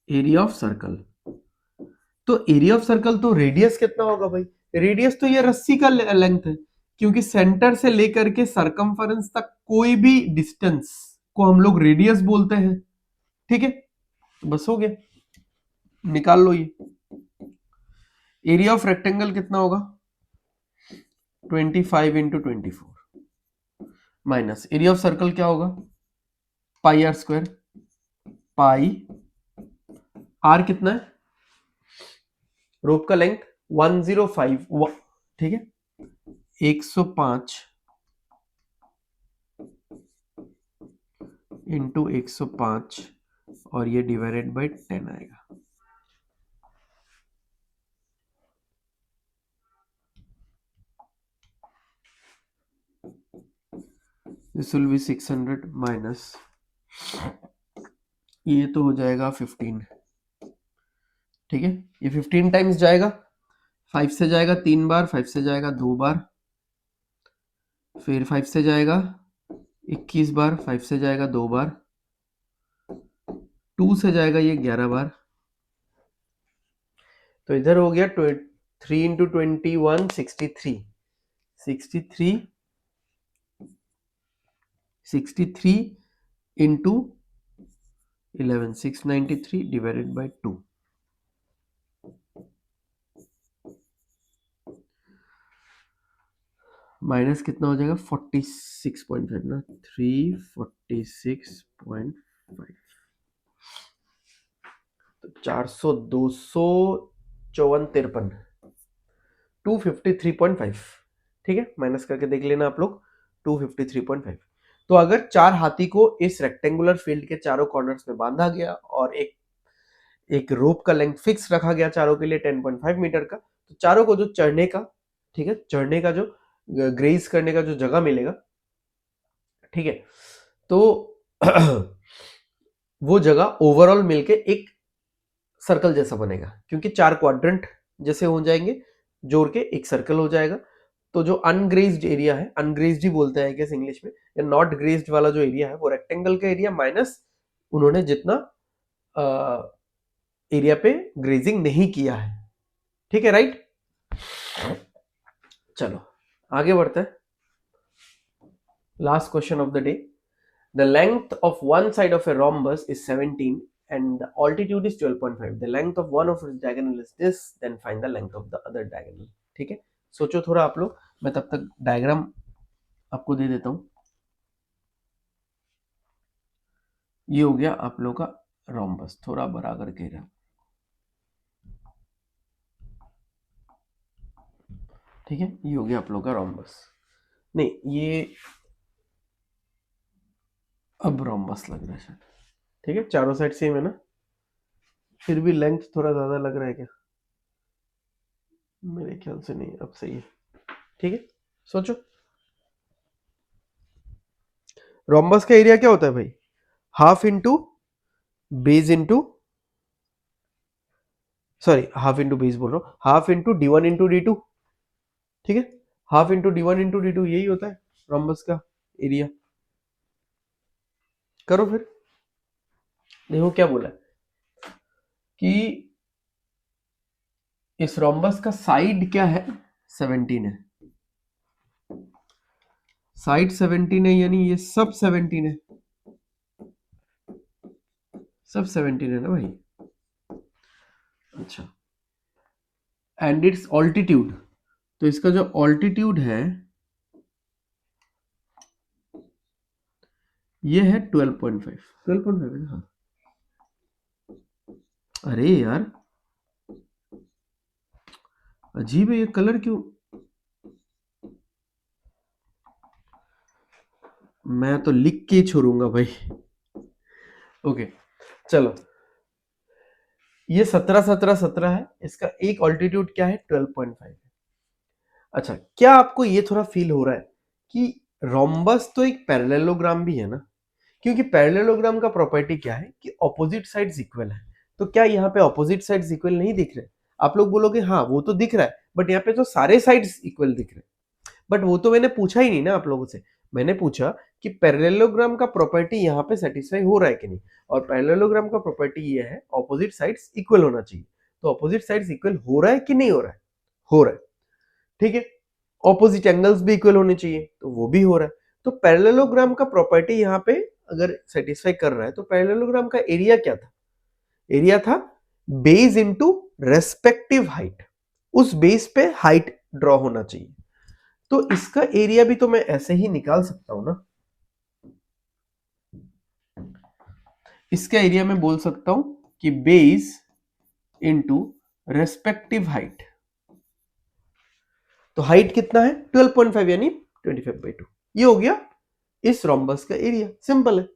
एरिया ऑफ सर्कल। तो एरिया ऑफ सर्कल तो रेडियस कितना होगा भाई, रेडियस तो ये रस्सी का लेंथ है, क्योंकि सेंटर से लेकर के सरकमफरेंस तक कोई भी डिस्टेंस को हम लोग रेडियस बोलते हैं, ठीक है। तो बस हो गया, निकाल लो ये एरिया ऑफ रेक्टेंगल कितना होगा 25 into 24 minus area of circle क्या होगा पाई आर स्क्वायर, पाई आर कितना है, रोप का लेंथ 105, ठीक है, 105 इंटू 105 और ये डिवाइडेड बाय 10 आएगा। दिस विल बी 600 माइनस ये तो हो जाएगा 15, ठीक है। ये 15 टाइम्स जाएगा, 5 से जाएगा 3 बार, 5 से जाएगा 2 बार, फिर 5 से जाएगा 21 बार, 5 से जाएगा 2 बार, 2 से जाएगा ये 11 बार। तो इधर हो गया 3 into 21 63, 63 into 11 693 divided by 2, minus कितना हो जाएगा 46.5 ना, 346.5, तो 400 254 253.5, ठीक है, माइनस करके देख लेना आप लोग 253.5। तो अगर चार हाथी को इस रेक्टेंगुलर फील्ड के चारों कॉर्नर्स में बांधा गया और एक रोप का लेंथ फिक्स रखा गया चारों के लिए 10.5 मीटर का, तो चारों को जो चढ़ने का, ठीक है, चढ़ने का जो ग्रेज करने का जो जगह मिलेगा, ठीक है, तो वो जगह ओवरऑल मिलके एक सर्कल जैसा बनेगा, क्योंकि चार क्वाड्रेंट जैसे हो जाएंगे, जोड़ के एक सर्कल हो जाएगा। तो जो अनग्रेज्ड एरिया है, अनग्रेज्ड ही बोलते हैं कैसे इंग्लिश में, या नॉट ग्रेज्ड वाला जो एरिया है वो रेक्टेंगल का एरिया माइनस उन्होंने जितना एरिया पे ग्रेजिंग नहीं किया है, ठीक है, राइट। चलो आगे बढ़ते हैं, last question of the day. The length of one side of a rhombus is 17 and the altitude is 12.5. The length of one of its diagonal is this, then find the length of the other diagonal. ठीक है, सोचो थोड़ा आप लोग, मैं तब तक diagram आपको दे देता हूं। ये हो गया आप लोग का रोम्बस, थोड़ा बड़ा करके रहा, ठीक है, ये हो गया आप लोग का रोम्बस, नहीं ये अब रोम्बस लग रहा है शायद, ठीक है, चारों साइड सेम है ना, फिर भी लेंथ थोड़ा ज्यादा लग रहा है क्या? मेरे ख्याल से नहीं, अब सही है। ठीक है, सोचो। रोम्बस का एरिया क्या होता है भाई? Half into base into, sorry half into base बोल रहा हूँ, half into d1 into d2। ठीक है, half into d1 into d2 यही होता है रोम्बस का एरिया। करो फिर। देखो क्या बोला है कि इस रोम्बस का साइड क्या है? 17 है। साइड 17 है, यानी ये सब 17 है। सब 17 है ना भाई? अच्छा, एंड इट्स ऑल्टीट्यूड, तो इसका जो ऑल्टीट्यूड है ये है 12.5। 12.5 है ना? हाँ। अरे यार अजीब है ये कलर क्यों, मैं तो लिख के ही छोड़ूंगा भाई। ओके चलो, ये 17 17 17 है, इसका एक ऑल्टीट्यूड क्या है? 12.5 है। अच्छा, क्या आपको ये थोड़ा फील हो रहा है कि रोम्बस तो एक पैरेललोग्राम भी है ना? क्योंकि पैरेललोग्राम का प्रॉपर्टी क्या है कि ऑपोजिट साइड्स इक्वल है। तो क्या यहाँ पे ऑपोजिट साइड्स इक्वल नहीं दिख रहे? आप लोग बोलोगे हाँ वो तो दिख रहा है, बट यहाँ पे तो सारे साइड्स इक्वल दिख रहे हैं। बट वो तो मैंने पूछा ही नहीं ना आप लोगों से। मैंने पूछा कि पैरेललोग्राम का प्रॉपर्टी यहाँ पे सेटिस्फाई हो रहा है कि नहीं, और पैरेललोग्राम का प्रॉपर्टी ये है ऑपोजिट साइड्स इक्वल होना चाहिए। तो ऑपोजिट साइड्स इक्वल हो रहा है कि नहीं हो रहा है? हो रहा है। ठीक है, ऑपोजिट एंगल्स भी इक्वल होने चाहिए, तो वो भी हो रहा है। तो पैरेललोग्राम का प्रॉपर्टी यहाँ पे अगर सेटिस्फाई कर रहा है, तो पैरेललोग्राम का एरिया क्या था? एरिया था बेस इंटू रेस्पेक्टिव हाइट। उस बेस पे हाइट ड्रॉ होना चाहिए। तो इसका एरिया भी तो मैं ऐसे ही निकाल सकता हूं ना। इसका एरिया मैं बोल सकता हूं कि बेस इंटू रेस्पेक्टिव हाइट। तो हाइट कितना है? 12.5 यानी 25/2। ये हो गया इस रोम्बस का एरिया। सिंपल है।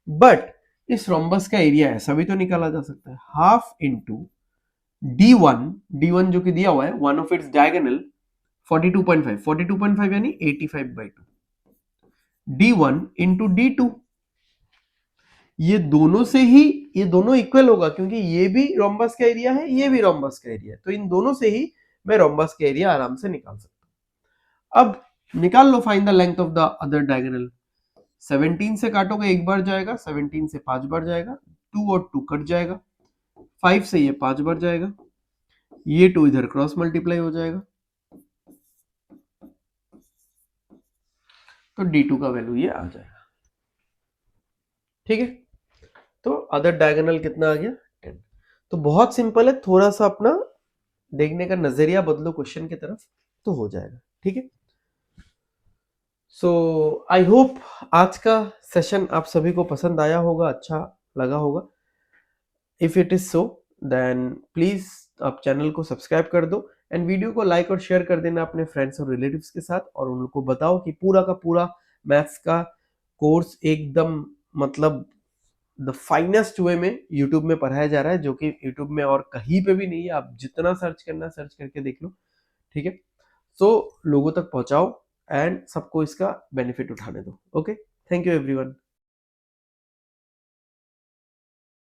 बट इस रोम्बस का एरिया ऐसा भी तो निकाला जा सकता है, हाफ इंटू d1 जो कि दिया हुआ है, वन ऑफ इट्स डायगोनल 42.5, 42.5 यानी 85/2, d1 इंटू d2। ये दोनों से ही ये दोनों इक्वल होगा, क्योंकि ये भी रोम्बस का एरिया है, ये भी रोम्बस का एरिया है। तो इन दोनों से ही मैं रोम्बस का एरिया आराम से निकाल सकता हूं। अब निकाल लो, find the length of the other diagonal. 17 से काटोगे एक बार जाएगा, 17 से 5 बार जाएगा, 2 और 2 कट जाएगा, 5 से ये 5 बार जाएगा, ये 2 इधर क्रॉस मल्टीप्लाई हो जाएगा, तो d2 का वैल्यू ये आ जाएगा। ठीक है, तो अदर डायगोनल कितना आ गया? 10। तो बहुत सिंपल है, थोड़ा सा अपना देखने का नजरिया बदलो क्वेश्चन की तरफ, तो हो जाएगा। ठीक है, सो आई होप आज का सेशन आप सभी को पसंद आया होगा, अच्छा लगा होगा। If it is so then please आप चैनल को सब्सक्राइब कर दो, एंड वीडियो को लाइक और शेयर कर देना अपने फ्रेंड्स और रिलेटिव्स के साथ, और उनको बताओ कि पूरा का पूरा मैथ्स का कोर्स एकदम मतलब द फाइनेस्ट वे में यूट्यूब में पढ़ाया जा रहा है, जो कि यूट्यूब में और कहीं पे भी नहीं है। आप जितना सर्च करना सर्च करके देख लो। ठीक है, सो लोगों तक पहुंचाओ एंड सबको इसका बेनिफिट उठाने दो। Okay, thank you everyone.